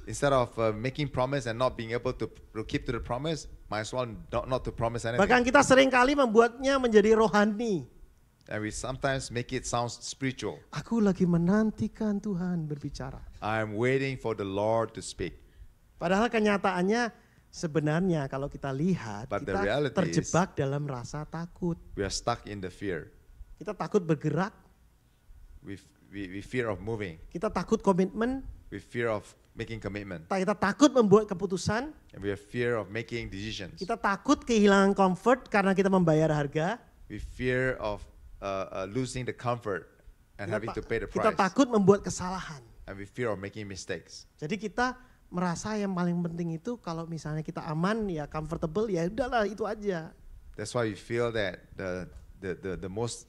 Instead of making promise and not being able to keep to the promise, might as well not to promise anything.
Bahkan kita sering kali membuatnya menjadi rohani.
And we sometimes make it sound spiritual.
Aku lagi menantikan Tuhan berbicara.
I'm waiting for the Lord to speak.
Padahal kenyataannya sebenarnya kalau kita lihat,
But the
kita
reality
terjebak dalam rasa takut.
We are stuck in the fear.
Kita takut bergerak,
We fear of moving.
kita takut komitmen,
We fear of making commitment.
kita takut membuat keputusan,
And we have fear of making decisions.
kita takut kehilangan comfort karena kita membayar harga.
We fear of losing the comfort and having to pay the
Kita
price.
takut membuat kesalahan.
And we fear of making mistakes.
Jadi kita merasa yang paling penting itu kalau misalnya kita aman, ya comfortable, ya udahlah itu aja.
That's why we feel that the most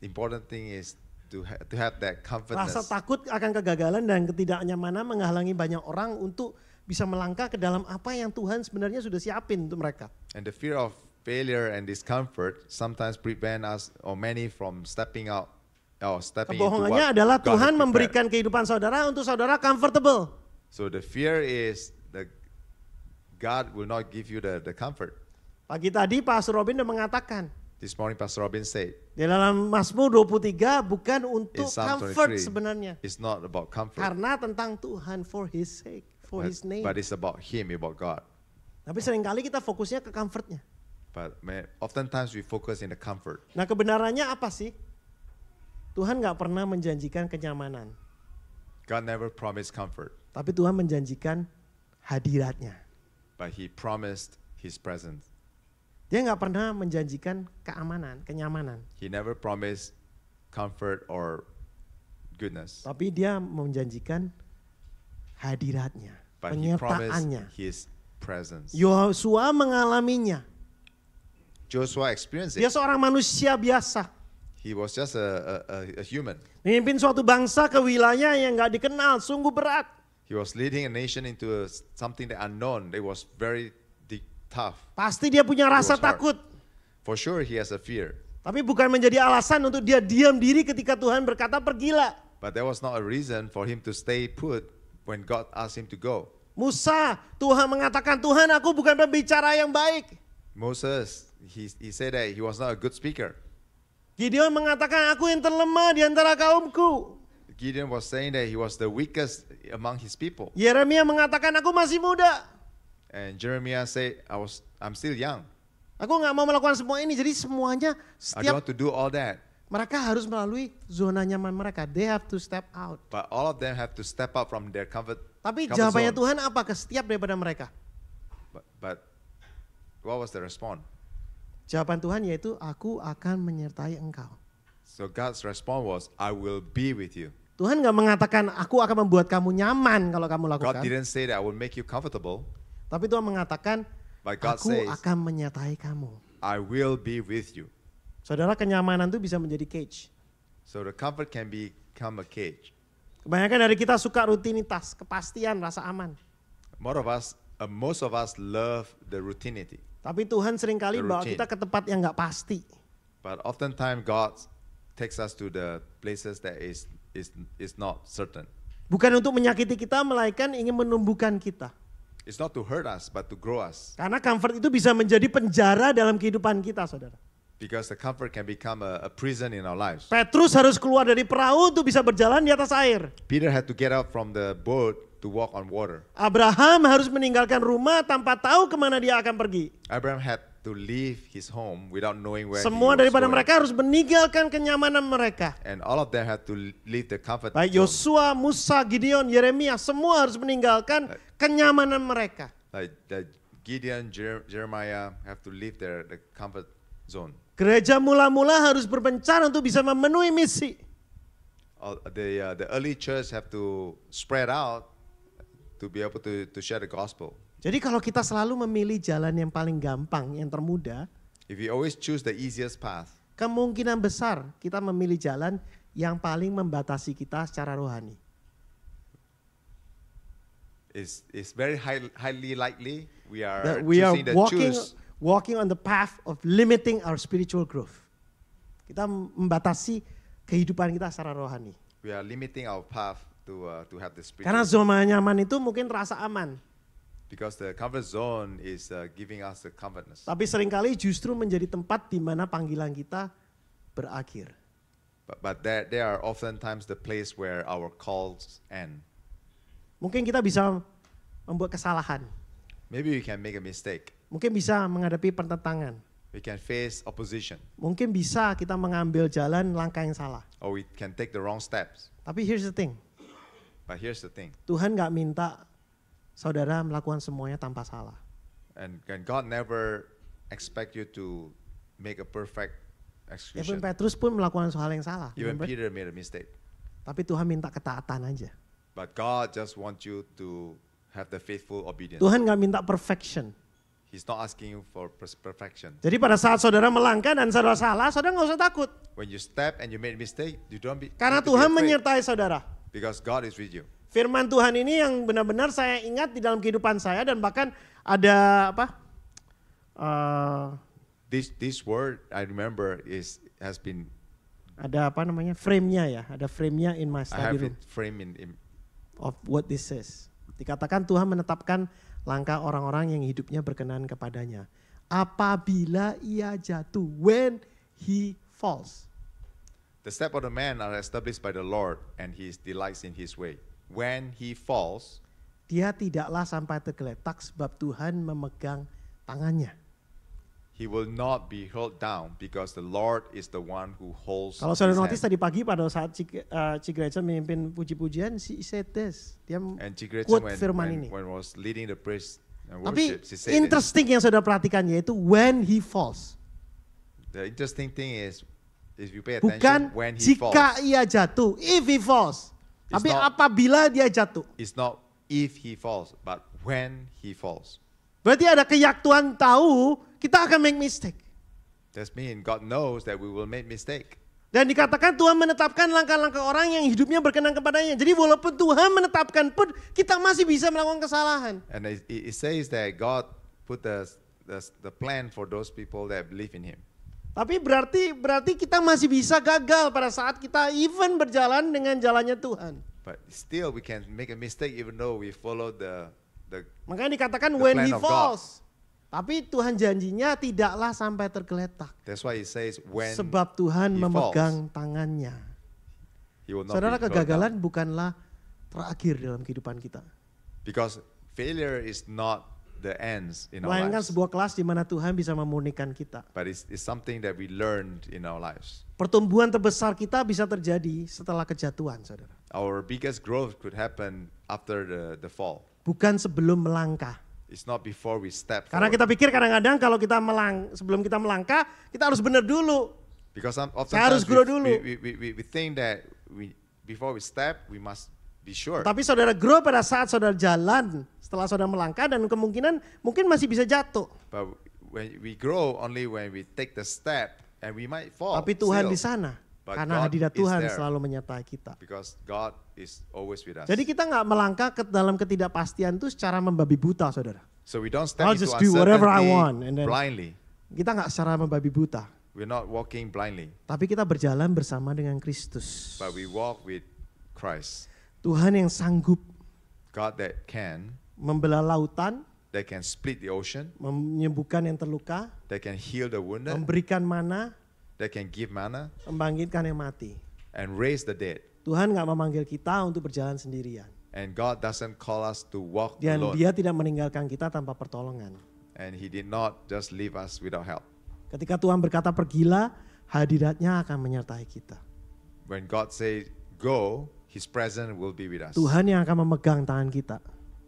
important thing is to have that comfortness.
Rasa takut akan kegagalan dan ketidaknyamanan menghalangi banyak orang untuk bisa melangkah ke dalam apa yang Tuhan sebenarnya sudah siapin untuk mereka.
And the fear of failure and discomfort sometimes prevent us or many from stepping out or stepping into
Kebohongannya
what
adalah
God
Tuhan
has prepared.
memberikan kehidupan saudara untuk saudara comfortable.
So the fear is that God will not give you the comfort.
Pagi tadi Pastor Robin sudah mengatakan,
This morning Pastor Robin said,
di dalam Mazmur 23 bukan untuk
in Psalm
comfort
23,
sebenarnya.
it's not about comfort,
Karena tentang Tuhan, for His sake, for His name.
but it's about Him, about God.
Tapi seringkali kita fokusnya ke comfortnya.
But oftentimes we focus in the comfort.
Nah kebenarannya apa sih? Tuhan gak pernah menjanjikan kenyamanan.
God never promised comfort,
Tapi Tuhan menjanjikan hadiratnya.
but He promised His presence.
Dia gak pernah menjanjikan keamanan, kenyamanan.
He never promised comfort or goodness,
Tapi dia menjanjikan hadiratnya,
but He
penyertaannya.
promised His presence.
Yosua mengalaminya.
Joshua experienced
Dia
it.
seorang manusia biasa.
He was just a human.
Memimpin suatu bangsa ke wilayah yang gak dikenal, sungguh berat.
He was leading a nation into something that unknown. It was very tough.
Pasti dia punya rasa
was hard.
takut.
For sure he has a fear.
Tapi bukan menjadi alasan untuk dia diam diri ketika Tuhan berkata pergilah.
But that was not a reason for him to stay put when God asked him to go.
Musa, Tuhan mengatakan, Tuhan aku bukan pembicara yang baik.
Moses, he said that he was not a good speaker.
Gideon mengatakan, aku yang terlemah di antara kaumku.
Gideon was saying that he was the weakest among his people.
Yeremia mengatakan, aku masih muda.
And Jeremiah said, I'm still young.
Aku nggak mau melakukan semua ini. Jadi semuanya
I don't
setiap
want to do all that.
mereka harus melalui zona nyaman mereka. They have to step out.
But all of them have to step up from their comfort
Tapi
zone.
jawabannya Tuhan apa ke setiap daripada mereka?
But what was the response?
Jawaban Tuhan yaitu aku akan menyertai engkau.
So God's response was, I will be with you.
Tuhan nggak mengatakan aku akan membuat kamu nyaman kalau kamu
God
lakukan.
didn't say that I will make you comfortable.
Tapi Tuhan mengatakan
But God
aku
says,
akan menyertai kamu.
I will be with you.
Saudara, kenyamanan itu bisa menjadi cage.
So the comfort can become a cage.
Kebanyakan dari kita suka rutinitas, kepastian, rasa aman.
Most of us love the routinity.
Tapi Tuhan seringkali
The
bawa
routine.
kita ke tempat yang nggak pasti.
But oftentimes God takes us to the places that is not certain.
Bukan untuk menyakiti kita, melainkan ingin menumbuhkan kita.
It's not to hurt us, but to grow us.
Karena comfort itu bisa menjadi penjara dalam kehidupan kita, saudara.
Because the comfort can become a prison in our lives.
Petrus harus keluar dari perahu untuk bisa berjalan di atas air.
Peter had to get out from the boat to walk on water.
Abraham harus meninggalkan rumah tanpa tahu kemana dia akan pergi.
Abraham had to leave his home without knowing where
Semua
he was
daripada
going.
mereka harus meninggalkan kenyamanan mereka.
And all of them had to leave the comfort
Baik
zone.
Yosua, Musa, Gideon, Yeremia, semua harus meninggalkan kenyamanan mereka.
Like Gideon, Jeremiah have to leave the comfort zone.
Gereja mula-mula harus berpencar untuk bisa memenuhi misi.
The early church have to spread out to be able to share the gospel.
Jadi kalau kita selalu memilih jalan yang paling gampang, yang termudah,
If you always choose the easiest path,
kemungkinan besar kita memilih jalan yang paling membatasi kita secara rohani.
It's very highly likely we are
That we are
choosing the
walking on the path of limiting our spiritual growth. Kita membatasi kehidupan kita secara rohani.
We are limiting our path to have the
Karena
spiritual.
zona nyaman itu mungkin terasa aman.
Because the comfort zone is giving us the comfortness.
Tapi seringkali justru menjadi tempat di mana panggilan kita berakhir.
But there are oftentimes the place where our calls end.
Mungkin kita bisa membuat kesalahan.
Maybe we can make a mistake.
Mungkin bisa menghadapi pertentangan.
We can face opposition.
Mungkin bisa kita mengambil jalan langkah yang salah.
Or we can take the wrong steps.
Tapi here's the thing.
But here's the thing.
Tuhan gak minta saudara melakukan semuanya tanpa salah.
And God never expect you to make a perfect
Even
execution.
Petrus pun melakukan hal yang salah.
Even
remember?
Peter made a mistake.
Tapi Tuhan minta ketaatan aja.
But God just wants you to have the faithful obedience.
Tuhan gak minta perfection.
He's not asking you for perfection.
Jadi pada saat saudara melangkah dan saudara salah, saudara gak usah takut.
When you step and you made a mistake, you don't be
Karena
need to be
Tuhan
afraid,
menyertai saudara.
because God is with you.
Firman Tuhan ini yang benar-benar saya ingat di dalam kehidupan saya dan bahkan ada apa?
This word I remember has been
Ada apa namanya? Frame-nya ya, ada frame-nya in my
I
study
have
room
it framed in
of what this says. Dikatakan Tuhan menetapkan langkah orang-orang yang hidupnya berkenan kepadanya. Apabila ia jatuh, when he falls.
the step of the man are established by the Lord, and He delights in His way. When he falls,
Dia tidaklah sampai tergeletak sebab Tuhan memegang tangannya.
he will not be hurled down, because the Lord is the one who holds
Kalau
his
saudara notice
hand.
tadi pagi pada saat Ci Gretchen memimpin puji-pujian, she said this. Dia
And Gretchen,
quote firman ini.
when was leading the praise and
Tapi
worship, she said this.
interesting yang saudara perhatikan yaitu when he falls.
The interesting thing is if you pay
Bukan
attention, when he
jika
falls,
ia jatuh, if he falls.
It's
Tapi
not-
apabila dia jatuh.
it's not if he falls, but when he falls.
Berarti ada keyakinan tahu kita akan make mistake.
That means God knows that we will make mistake.
Dan dikatakan Tuhan menetapkan langkah-langkah orang yang hidupnya berkenan kepadanya. Jadi walaupun Tuhan menetapkan pun kita masih bisa melakukan kesalahan.
And it says that God put the plan for those people that believe in Him.
Tapi berarti kita masih bisa gagal pada saat kita even berjalan dengan jalannya Tuhan.
But still we can make a mistake even though we follow the
Makanya dikatakan
The
when
plan
he
of
falls. Tapi Tuhan janjinya tidaklah sampai tergeletak.
that's why it says when
Sebab Tuhan
he
memegang tangannya.
He will not
Saudara,
be hurled
kegagalan
down.
bukanlah terakhir dalam kehidupan kita.
Because failure is not the ends in our
Melainkan
lives.
sebuah kelas di mana Tuhan bisa memurnikan kita.
But it's something that we learned in our lives.
Pertumbuhan terbesar kita bisa terjadi setelah kejatuhan, saudara.
Our biggest growth could happen after the fall.
Bukan sebelum melangkah.
It's not before we step
Karena
forward.
kita pikir kadang-kadang kalau kita sebelum kita melangkah, kita harus benar dulu.
Because
Saya harus
oftentimes
grow dulu.
we think that before we step, we must be sure.
Tapi saudara grow pada saat saudara jalan, setelah saudara melangkah dan kemungkinan mungkin masih bisa jatuh.
But when we grow only when we take the step, and we might fall.
Tapi Tuhan
still,
di sana.
But
Karena
God
hadirat
is
Tuhan
there.
selalu menyertai kita.
Because God is always with us.
Jadi kita nggak melangkah ke dalam ketidakpastian itu secara membabi buta, saudara.
So we don't step
I'll
into
just do whatever I
uncertainty
want, and then-
blindly.
Kita nggak secara membabi buta.
We're not walking blindly,
Tapi kita berjalan bersama dengan Kristus.
but we walk with Christ.
Tuhan yang sanggup
God that can
membelah lautan,
can split the ocean,
menyembuhkan yang terluka,
that can heal the wounded,
memberikan mana,
that can give manna,
membangkitkan yang mati.
and raise the dead.
Tuhan nggak memanggil kita untuk berjalan sendirian.
And God doesn't call us to walk
Dan
alone.
dia tidak meninggalkan kita tanpa pertolongan.
And He did not just leave us without help.
Ketika Tuhan berkata pergilah, hadiratnya akan menyertai kita.
When God says go, His presence will be with us.
Tuhan yang akan memegang tangan kita.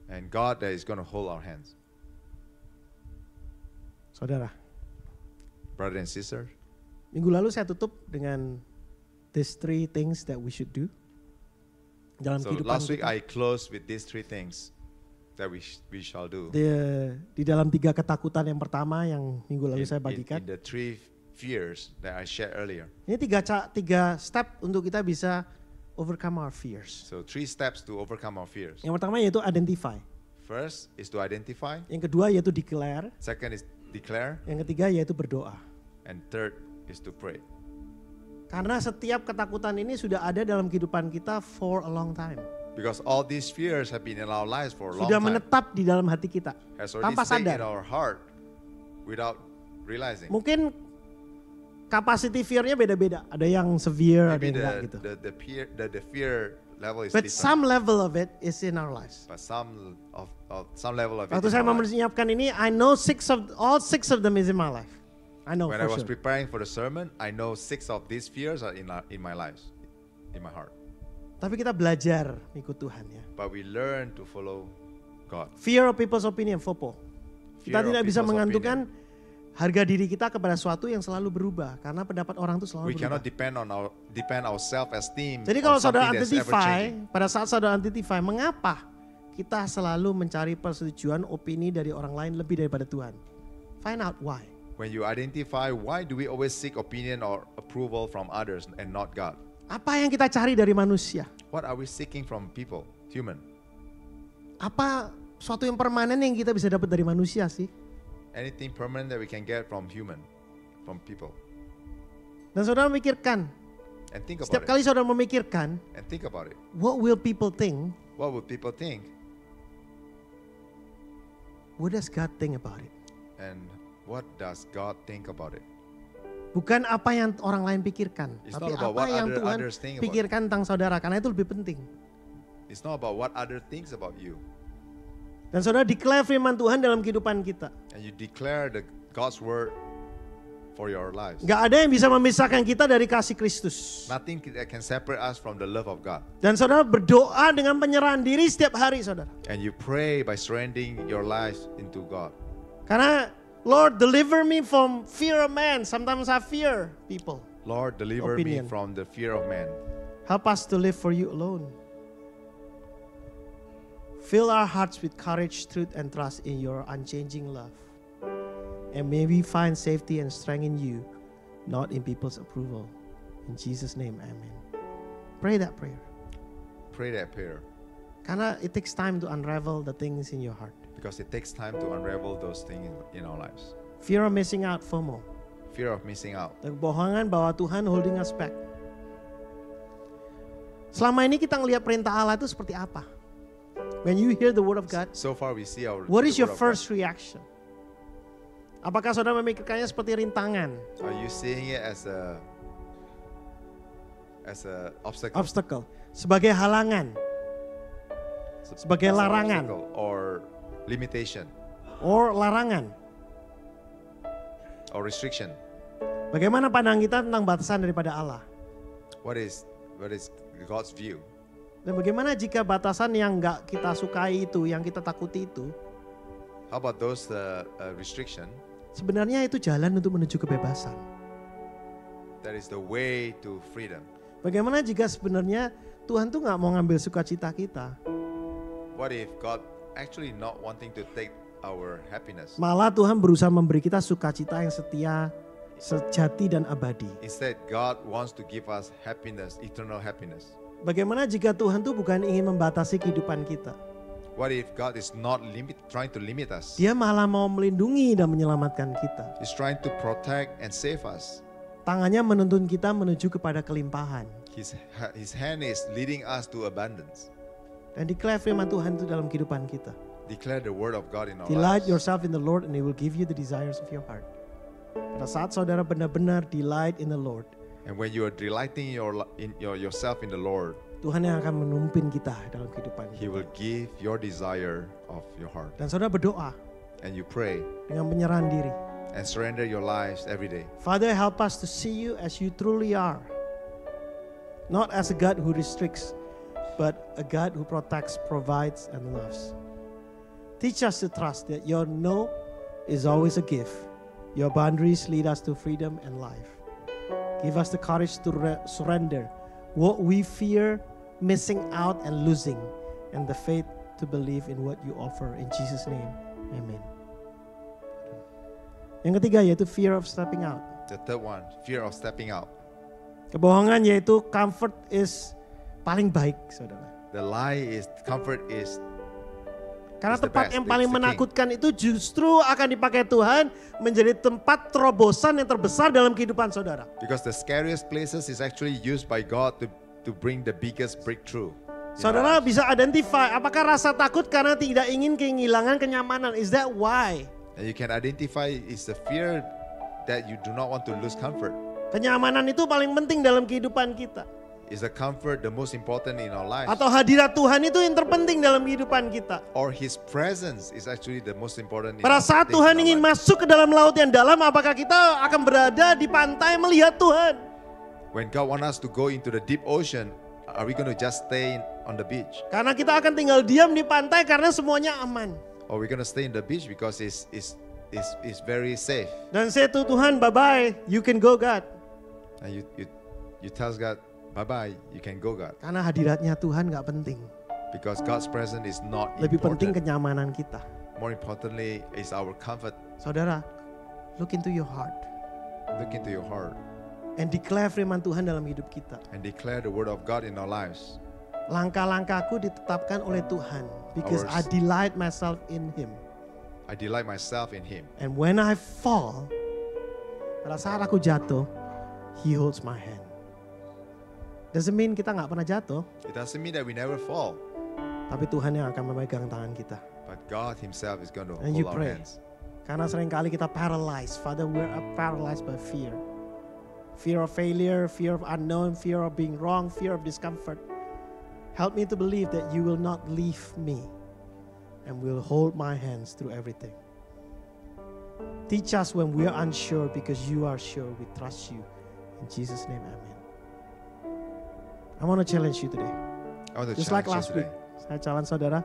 And God that is going to hold our hands.
Saudara,
Brother and sister,
minggu lalu saya tutup dengan these 3 things that we should do. Dalam
so
kehidupan
last week
kita.
I closed with these 3 things that we shall do.
Di dalam 3 ketakutan yang pertama yang minggu lalu saya bagikan.
In the 3 fears that I shared earlier.
Ini tiga step untuk kita bisa overcome our fears.
So 3 steps to overcome our fears.
Yang pertama yaitu identify.
First is to identify.
Yang kedua yaitu declare.
Second is declare.
Yang ketiga yaitu berdoa.
And third is to pray.
Karena setiap ketakutan ini sudah ada dalam kehidupan kita for a long time.
Because all these fears have been in our lives for a long
Sudah
time.
menetap di dalam hati kita
Has already
tanpa
stayed in
sadar.
our heart without realizing.
Mungkin capacity fear-nya beda-beda. Ada yang severe, ada
Maybe
yang enggak gitu.
the fear level is
But
different.
some level of it is in our lives.
But some level of it
Waktu
is
saya
in our lives.
menyiapkan ini, I know all six of them is in my life. I know
When
for
I was
sure.
preparing for the sermon, I know 6 of these fears are in my lives, in my heart.
Tapi kita belajar ikut Tuhan ya.
But we learn to follow God.
Fear of people's opinion, FOPO. Kita
Fear of
tidak bisa
people's
menggantungkan harga diri kita kepada sesuatu yang selalu berubah. Karena pendapat orang itu
We
selalu berubah.
cannot depend our self-esteem.
Jadi
on
kalau saudara
something that's ever
identify,
changing.
pada saat saudara identify, mengapa kita selalu mencari persetujuan opini dari orang lain lebih daripada Tuhan? Find out why.
When you identify, why do we always seek opinion or approval from others and not God?
Apa yang kita cari dari manusia?
What are we seeking from people, human?
Apa suatu yang permanen yang kita bisa dapat dari manusia sih?
Anything permanent that we can get from human, from people.
Dan saudara memikirkan,
And think
setiap
about
kali saudara memikirkan,
it. And think about it.
what will people think?
What would people think?
What does God think about it?
And what does God think about it?
Bukan apa yang orang lain pikirkan,
It's
tapi
not about
apa
what
yang Tuhan
others think about.
pikirkan tentang saudara, karena itu lebih penting.
It's not about what other thinks about you.
Dan saudara declare firman Tuhan dalam kehidupan kita.
And you declare God's word for your lives.
Gak ada yang bisa memisahkan kita dari kasih Kristus.
Nothing that can separate us from the love of God.
Dan saudara berdoa dengan penyerahan diri setiap hari saudara.
And you pray by surrendering your lives into God.
Karena Lord deliver me from fear of man. Sometimes I fear people.
Lord, deliver
Opinion.
me from the fear of man.
Help us to live for you alone. Fill our hearts with courage, truth, and trust in your unchanging love. And may we find safety and strength in you, not in people's approval. In Jesus' name, amen. Pray that prayer.
Pray that prayer.
Karena it takes time to unravel the things in your heart.
Because it takes time to unravel those things in our lives.
Fear of missing out, FOMO.
Fear of missing out.
Dan kebohongan bahwa Tuhan holding us back. Selama ini kita ngelihat perintah Allah itu seperti apa? When you hear the word of God,
So far we see
what is
the
your
word of God.
first reaction? Apakah saudara memikirkannya seperti rintangan,
Are you seeing it as a obstacle?
obstacle, sebagai halangan, sebagai
As an
larangan,
obstacle or limitation
or larangan?
or restriction?
Bagaimana pandangan kita tentang batasan daripada Allah?
What is God's view?
Dan bagaimana jika batasan yang nggak kita sukai itu, yang kita takuti itu,
How about those restriction?
sebenarnya itu jalan untuk menuju kebebasan?
That is the way to freedom.
Bagaimana jika sebenarnya Tuhan tuh nggak mau ngambil sukacita kita,
What if God actually not wanting to take our happiness?
malah Tuhan berusaha memberi kita sukacita yang setia, sejati dan abadi?
Instead, God wants to give us happiness, eternal happiness.
Bagaimana jika Tuhan tuh bukan ingin membatasi kehidupan kita?
What if God is not trying to limit us?
Dia malah mau melindungi dan menyelamatkan kita.
He's trying to protect and save us.
Tangannya menuntun kita menuju kepada kelimpahan.
His hand is leading us to abundance.
Dan declare firman Tuhan itu dalam kehidupan kita.
Declare the word of God in our
Delight
lives.
yourself in the Lord and He will give you the desires of your heart. Pada saat saudara benar-benar delight in the Lord,
And when you are delighting yourself in the Lord,
Tuhan yang akan menumpin kita dalam kehidupan
He
kita.
will give your desire of your heart.
Dan saudara berdoa
And you pray
dengan penyerahan diri.
and surrender your lives every day.
Father, help us to see you as you truly are. Not as a God who restricts, but a God who protects, provides, and loves. Teach us to trust that your no is always a gift. Your boundaries lead us to freedom and life. Give us the courage to surrender what we fear missing out and losing, and the faith to believe in what you offer. In Jesus' name, amen. Yang ketiga yaitu fear of stepping out.
The third one, fear of stepping out.
Kebohongan yaitu comfort is paling baik, saudara.
The lie is comfort is
Karena
It's the
tempat
best,
yang paling
it's the king.
menakutkan itu justru akan dipakai Tuhan menjadi tempat terobosan yang terbesar dalam kehidupan saudara.
because the scariest places is actually used by God to bring the biggest breakthrough. in our
Saudara
lives.
bisa identify apakah rasa takut karena tidak ingin kehilangan kenyamanan. Is that why?
And you can identify it's the fear that you do not want to lose comfort.
Kenyamanan itu paling penting dalam kehidupan kita.
Is the comfort the most important in our lives?
Atau hadirat Tuhan itu yang terpenting dalam kehidupan kita.
Or His presence is actually the most important.
Pada saat Tuhan ingin masuk ke dalam laut yang dalam, apakah kita akan berada di pantai melihat Tuhan?
When God wants us to go into the deep ocean, are we going to just stay on the beach?
Karena kita akan tinggal diam di pantai karena semuanya aman.
Or we're going to stay in the beach because it's very safe?
Dan say to Tuhan, bye-bye, you can go God.
And you tell God, bye-bye, you can go God.
Karena hadiratnya Tuhan gak penting.
Because God's presence is not
Lebih penting
important.
kenyamanan kita.
More importantly is our comfort.
Saudara, look into your heart.
Look into your heart
And declare firman Tuhan dalam hidup kita.
and declare the word of God in our lives.
Langkah-langkahku ditetapkan oleh Tuhan. Because I
Ours.
delight myself in Him.
I delight myself in Him.
And when I fall, pada saat aku jatuh, He holds my hand. Doesn't mean kita gak pernah jatuh.
It doesn't mean that we never fall,
Tapi Tuhan yang akan memegang tangan kita.
but God Himself is going to
And you
hold our
pray.
hands.
Karena seringkali kita paralyzed. Father, we're paralyzed by fear. Fear of failure, fear of unknown, fear of being wrong, fear of discomfort. Help me to believe that you will not leave me and will hold my hands through everything. Teach us when we are unsure because you are sure. We trust you. In Jesus' name, amen. I want to challenge you today.
I want to
Just like
challenge
last
you
week.
today.
Saya challenge saudara.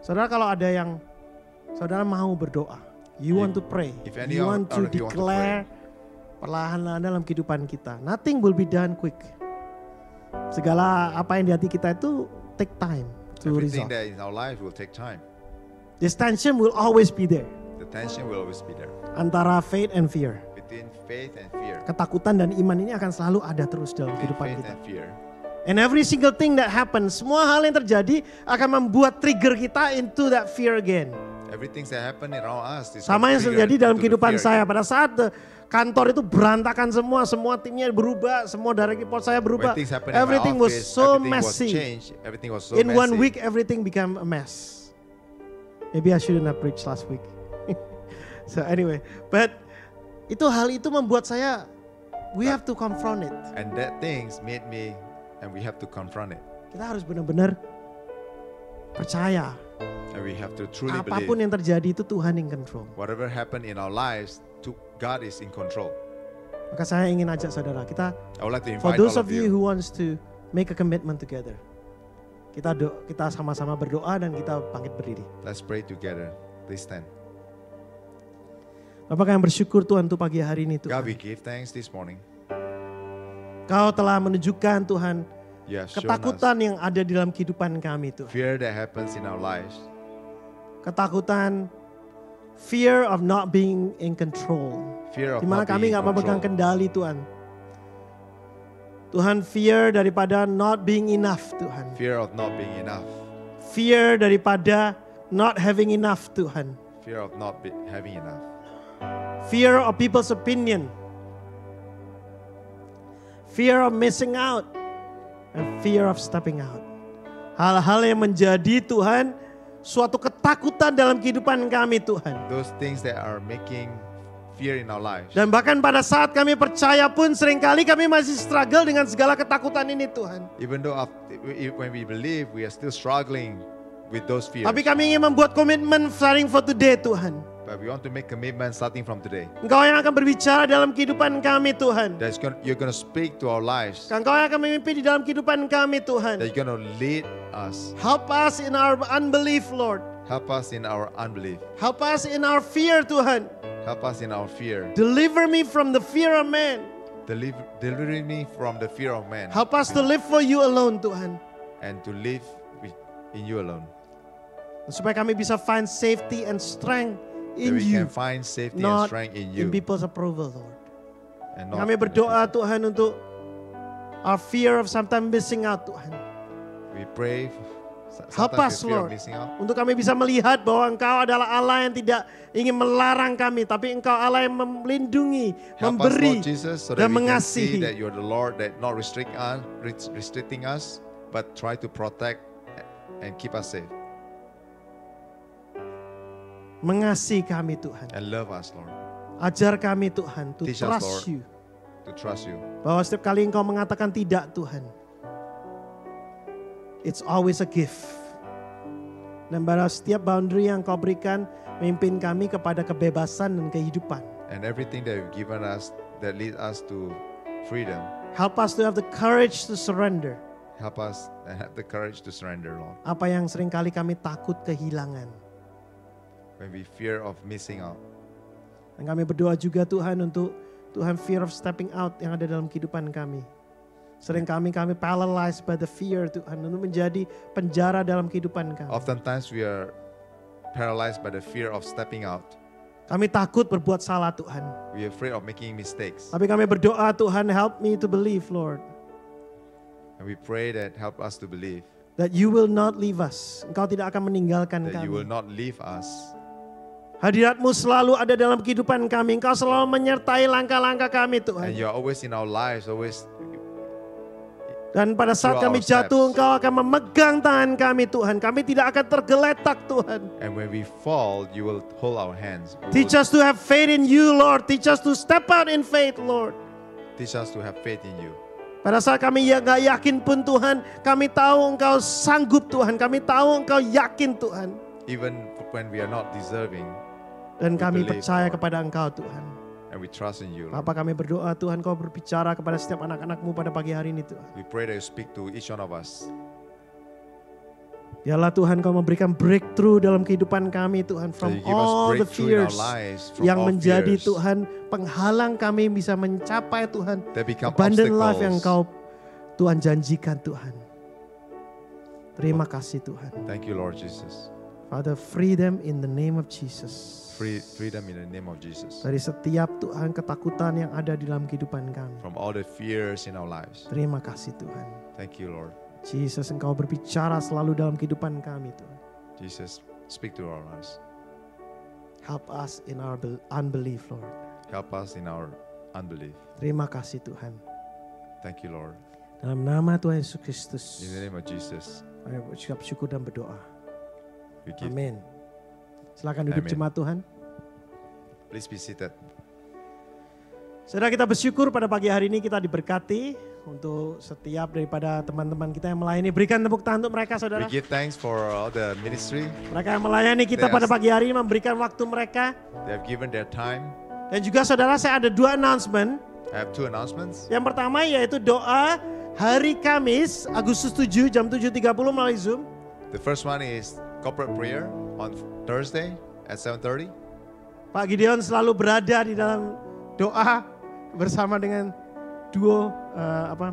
Saudara kalau ada yang saudara mau berdoa. You want to pray.
if any
You
of-
want to
of you want to
declare perlahan-lahan dalam kehidupan kita. Nothing will be done quick. Segala apa yang di hati kita itu take time to
Everything
resolve.
that in our life will take time.
This tension will always be there.
The tension will always be there.
Antara faith and fear.
Between faith and fear.
Ketakutan dan iman ini akan selalu ada terus dalam
Between
kehidupan
faith
kita.
and fear.
And every single thing that happens, semua hal yang terjadi akan membuat trigger kita into that fear again.
Everything that happen around us is
Sama yang
gonna
terjadi
trigger
dalam
into the
kehidupan
fear
saya.
again.
Pada saat kantor itu berantakan semua timnya berubah, semua direct report saya berubah.
When things happen in my
Everything was
office,
so
everything was
messy.
changed, everything was so
In
messy.
1 week, everything became a mess. Maybe I shouldn't have preached last week. So anyway, but hal itu membuat saya, we have to confront it.
And that things made me, and we have to confront it.
Kita harus benar-benar percaya
And we have to truly
apapun
believe
yang terjadi itu Tuhan yang control.
whatever happened in our lives, God is in control.
Maka saya ingin ajak saudara kita,
I would like to
for
invite
those
all
of
of
you
you.
who wants to make a commitment together, kita sama-sama berdoa dan kita bangkit berdiri.
Let's pray together. Please stand.
Bapak yang bersyukur Tuhan untuk pagi hari ini
God, we
Tuhan.
give thanks this morning.
Kau telah menunjukkan Tuhan
You have shown us
ketakutan yang ada di dalam kehidupan kami Tuhan.
fear that happens in our lives.
Ketakutan, fear of not being in control.
Fear of
Di mana
not
kami
being in
nggak memegang
control.
kendali Tuhan. Tuhan, fear daripada not being enough Tuhan.
Fear of not being enough.
Fear daripada not having enough Tuhan.
Fear of not having enough.
Fear of people's opinion. Fear of missing out. And fear of stepping out. Hal-hal yang menjadi Tuhan suatu ketakutan dalam kehidupan kami Tuhan.
Those things that are making fear in our lives.
Dan bahkan pada saat kami percaya pun seringkali kami masih struggle dengan segala ketakutan ini Tuhan.
Even though when we believe, we are still struggling with those fears.
Tapi kami ingin membuat komitmen starting for today Tuhan.
But we want to make commitment starting from today.
Engkau yang akan berbicara dalam kehidupan kami Tuhan.
You're going to speak to our lives.
Engkau yang akan memimpin di dalam kehidupan kami Tuhan.
That you're going to lead us.
Help us in our unbelief Lord.
Help us in our unbelief.
Help us in our fear Tuhan.
Help us in our fear.
Deliver me from the fear of man.
Deliver me from the fear of man.
Help us to live for you alone Tuhan.
And to live in you alone.
Supaya kami bisa find safety and strength in
we
you,
can find safety and
not
strength in
in
you.
people's approval, Lord.
And not
Kami
in the
berdoa
people.
Tuhan untuk our fear of sometimes missing out, Tuhan.
We pray.
Help
Sometimes
us,
we fear of
Lord,
missing out.
untuk kami bisa melihat bahwa Engkau adalah Allah yang tidak ingin melarang kami, tapi Engkau Allah yang melindungi,
Help us,
memberi,
Lord Jesus, so
dan
that we can see
mengasihi.
that you're the Lord that not restricting us, but try to protect and keep us safe.
Mengasihi kami, Tuhan.
And love us, Lord.
Ajar kami, Tuhan, to
Teach us,
trust
Lord.
you.
To trust you.
Bahwa setiap kali Engkau mengatakan tidak, Tuhan, it's always a gift. Dan pada setiap boundary yang Kau berikan, memimpin kami kepada kebebasan dan kehidupan.
And everything that you've given us that leads us to freedom,
Help us to have the courage to surrender.
help us and have the courage to surrender, Lord.
Apa yang seringkali kami takut kehilangan.
When we fear of missing out.
Dan kami berdoa juga Tuhan untuk Tuhan fear of stepping out yang ada dalam kehidupan kami. Sering kami paralyzed by the fear Tuhan untuk menjadi penjara dalam kehidupan kami.
Oftentimes we are paralyzed by the fear of stepping out.
Kami takut berbuat salah Tuhan.
We are afraid of making mistakes.
Tapi kami berdoa Tuhan help me to believe Lord.
And we pray that help us to believe
That you will not leave us. Engkau tidak akan meninggalkan
that you will
kami.
not leave us.
Hadirat-Mu selalu ada dalam kehidupan kami. Engkau selalu menyertai langkah-langkah kami
And
Tuhan.
you are always in our lives, always.
Dan pada saat
through
kami
our steps.
jatuh Engkau akan memegang tangan kami Tuhan. Kami tidak akan tergeletak Tuhan.
And when we fall, you will hold our hands.
Teach us to have faith in you, Lord. Teach us to step out in faith, Lord.
Teach us to have faith in you.
Pada saat kami gak yakin pun Tuhan, kami tahu Engkau sanggup Tuhan. Kami tahu Engkau yakin Tuhan.
Even when we are not deserving,
Dan
We
kami
believe,
percaya
Lord.
kepada Engkau Tuhan.
and we trust in you, Lord.
Bapa kami berdoa Tuhan Kau berbicara kepada setiap anak-anak-Mu pada pagi hari ini Tuhan.
We pray that you speak to each one of us.
Biarlah Tuhan Kau memberikan breakthrough dalam kehidupan kami Tuhan.
So
From
you give us
all the
breakthrough in our
fears
lives, from
yang
all
menjadi
fears
Tuhan penghalang kami bisa mencapai Tuhan.
that become
Abundant life yang
obstacles.
Kau Tuhan janjikan Tuhan. Terima kasih Tuhan.
Thank you, Lord Jesus.
Father, free them in the name of Jesus.
Freedom in the name of Jesus.
Dari setiap Tuhan ketakutan yang ada di dalam kehidupan kami.
From all the fears in our lives.
Terima kasih Tuhan.
Thank you, Lord.
Jesus, Engkau berbicara selalu dalam kehidupan kami Tuhan.
Jesus, speak to our lives.
Help us in our unbelief, Lord.
Help us in our unbelief.
Terima kasih Tuhan.
Thank you, Lord.
Dalam nama Tuhan Yesus Kristus,
In the name of Jesus,
kami berucap syukur dan berdoa.
we give.
Amin. Silakan duduk
Amin.
jemaat Tuhan.
Please be seated.
Saudara, kita bersyukur pada pagi hari ini kita diberkati untuk setiap daripada teman-teman kita yang melayani. Berikan tepuk tangan untuk mereka
We
saudara.
give thanks for all the ministry.
Mereka yang melayani kita
Yes.
pada pagi hari ini memberikan waktu mereka.
They have given their time.
Dan juga saudara, saya ada 2 announcement.
I have 2 announcements.
Yang pertama yaitu doa hari Kamis Agustus 7 jam 7.30 melalui Zoom.
The first one is corporate prayer on Thursday at 7:30.
Pak Gideon selalu berada di dalam doa bersama dengan duo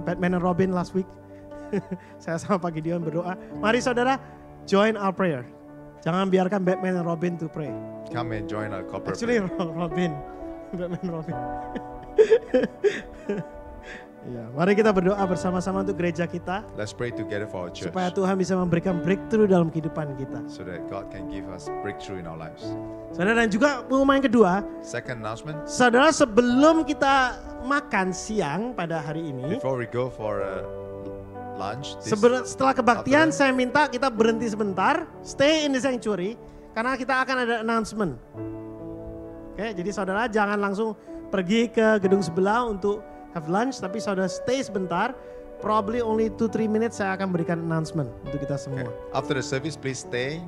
Batman and Robin last week. Saya sama Pak Gideon berdoa. Mari saudara, join our prayer. Jangan biarkan Batman and Robin to pray.
Come and join our corporate
Actually
prayer.
Robin, Batman and Robin. Ya, mari kita berdoa bersama-sama untuk gereja kita
Let's pray together for our church
supaya Tuhan bisa memberikan breakthrough dalam kehidupan kita.
so that God can give us breakthrough in our lives.
Saudara, dan juga pengumuman yang kedua,
Second announcement,
saudara, sebelum kita makan siang pada hari ini,
before we go for lunch,
setelah kebaktian saya minta kita berhenti sebentar, stay in the sanctuary karena kita akan ada announcement. Oke, jadi saudara jangan langsung pergi ke gedung sebelah untuk have lunch, tapi saudara stay sebentar. Probably only 2-3 minutes saya akan berikan announcement untuk kita
okay.
semua.
After the service, please stay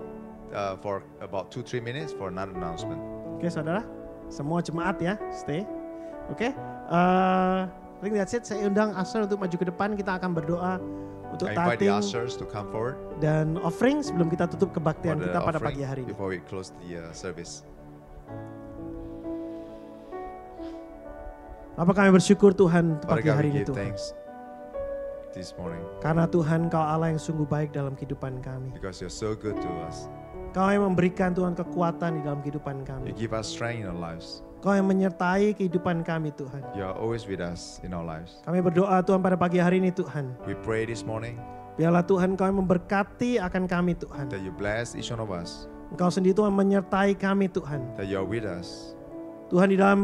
for about 2-3 minutes for another announcement.
Oke saudara, semua jemaat ya, stay. Oke, I think that's it. Saya undang Asher untuk maju ke depan, kita akan berdoa untuk
I invite the
tithing
ushers to come forward
dan offering sebelum kita tutup
for
kebaktian
the
kita pada
offering
pagi hari ini.
before we close the service.
Apa kami bersyukur Tuhan untuk
Father
pagi
God,
hari
we
ini
give
Tuhan.
thanks this morning
Karena Tuhan Kau Allah yang sungguh baik dalam kehidupan kami.
because you're so good to us.
Kau yang memberikan Tuhan kekuatan di dalam kehidupan
You
kami.
give us strength in our lives.
Kau yang menyertai kehidupan kami Tuhan.
You are always with us in our lives.
Kami berdoa Tuhan pada pagi hari ini Tuhan.
We pray this morning
Biarlah Tuhan Kau yang memberkati akan kami Tuhan.
that you bless each one of us,
Engkau sendiri Tuhan menyertai kami Tuhan.
that you are with us,
Tuhan di dalam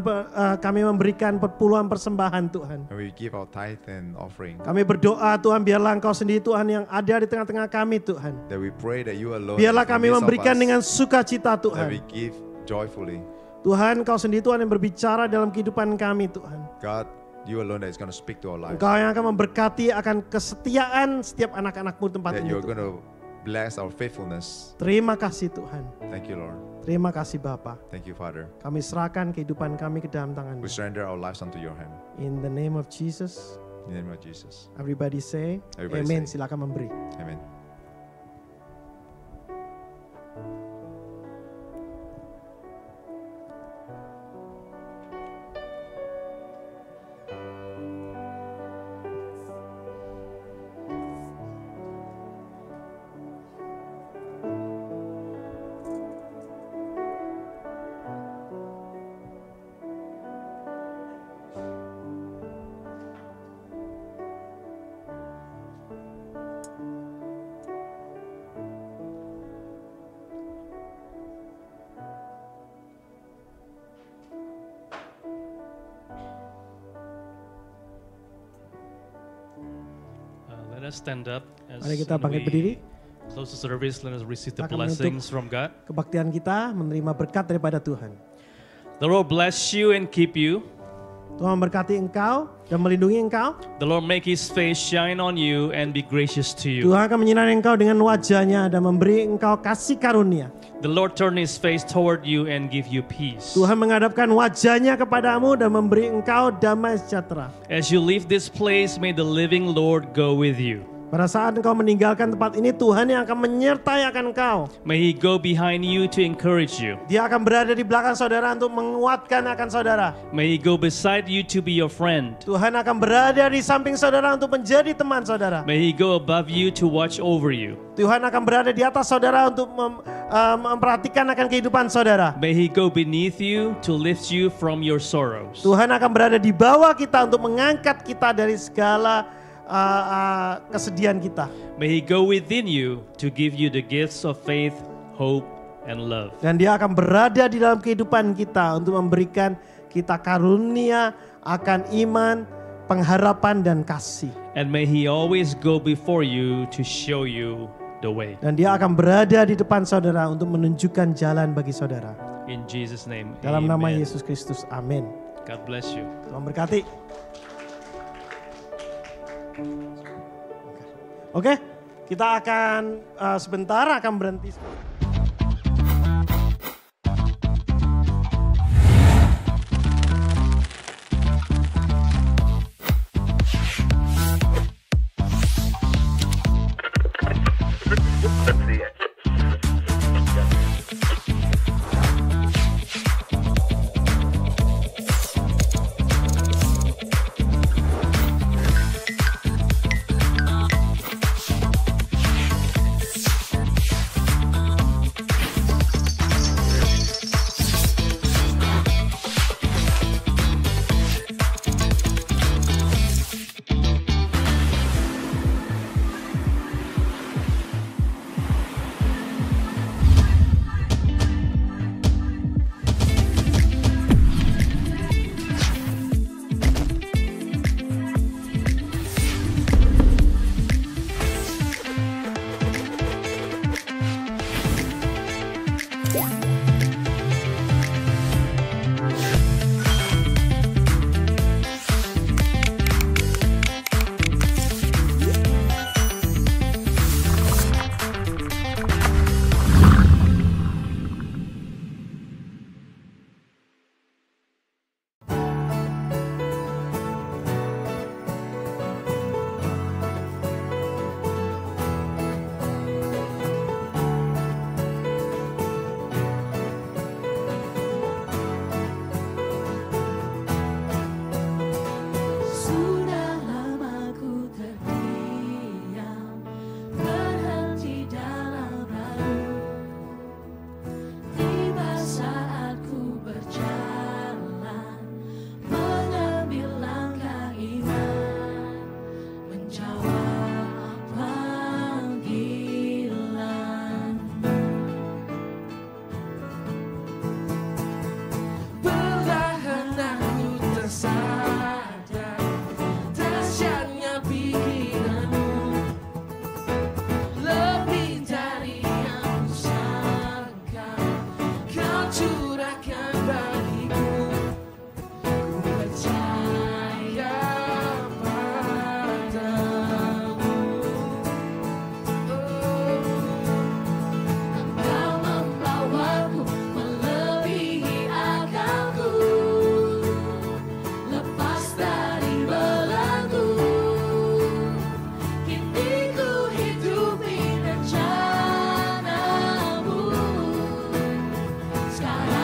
kami memberikan perpuluhan persembahan Tuhan.
and we give our tithe and offering.
Kami berdoa Tuhan biarlah Engkau sendiri Tuhan yang ada di tengah-tengah kami Tuhan.
That we pray that you alone
Biarlah
in the
kami
midst of
memberikan
us,
dengan sukacita
that
Tuhan.
we give joyfully.
Tuhan Engkau sendiri Tuhan yang berbicara dalam kehidupan kami Tuhan.
God, you alone that is going to speak to our lives.
Engkau yang akan memberkati akan kesetiaan setiap anak-anak-Mu di tempat
That
ini
you are
Tuhan.
going to bless our faithfulness.
Terima kasih Tuhan.
Thank you, Lord.
Terima kasih Bapa.
Thank you, Father.
Kami serahkan kehidupan kami ke dalam
We
tangan-Mu.
surrender our lives unto your hand.
In the name of Jesus.
In the name of Jesus.
Everybody say,
Everybody
Amen.
say.
Silakan memberi.
Amen.
Let us stand up as
Mari kita bangkit
we
berdiri.
close the service. Let us receive the
Kita akan menutup
blessings from God.
Kebaktian kita menerima berkat daripada Tuhan.
The Lord bless you and keep you.
Tuhan memberkati engkau dan melindungi engkau.
The Lord make His face shine on you and be gracious to you.
Tuhan akan menyinari engkau dengan wajahnya dan memberi engkau kasih karunia.
The Lord turn His face toward you and give you peace.
Tuhan menghadapkan wajahnya kepadamu dan memberi engkau damai sejahtera.
As you leave this place, may the living Lord go with you.
Pada saat engkau meninggalkan tempat ini, Tuhan yang akan menyertai akan engkau.
May He go behind you to encourage you.
Dia akan berada di belakang saudara untuk menguatkan akan saudara.
May He go beside you to be your friend.
Tuhan akan berada di samping saudara untuk menjadi teman saudara.
May He go above you to watch over you.
Tuhan akan berada di atas saudara untuk memperhatikan akan kehidupan saudara.
May He go beneath you to lift you from your sorrows.
Tuhan akan berada di bawah kita untuk mengangkat kita dari segala kesedihan kita.
May He go within you to give you the gifts of faith, hope, and love.
Dan dia akan berada di dalam kehidupan kita untuk memberikan kita karunia akan iman, pengharapan, dan kasih.
And may He always go before you to show you the way.
Dan dia akan berada di depan saudara untuk menunjukkan jalan bagi saudara.
In Jesus' name,
Dalam nama
amen.
Yesus Kristus, amin.
God bless you.
Tuhan berkati. Oke, kita akan sebentar akan berhenti.
sky.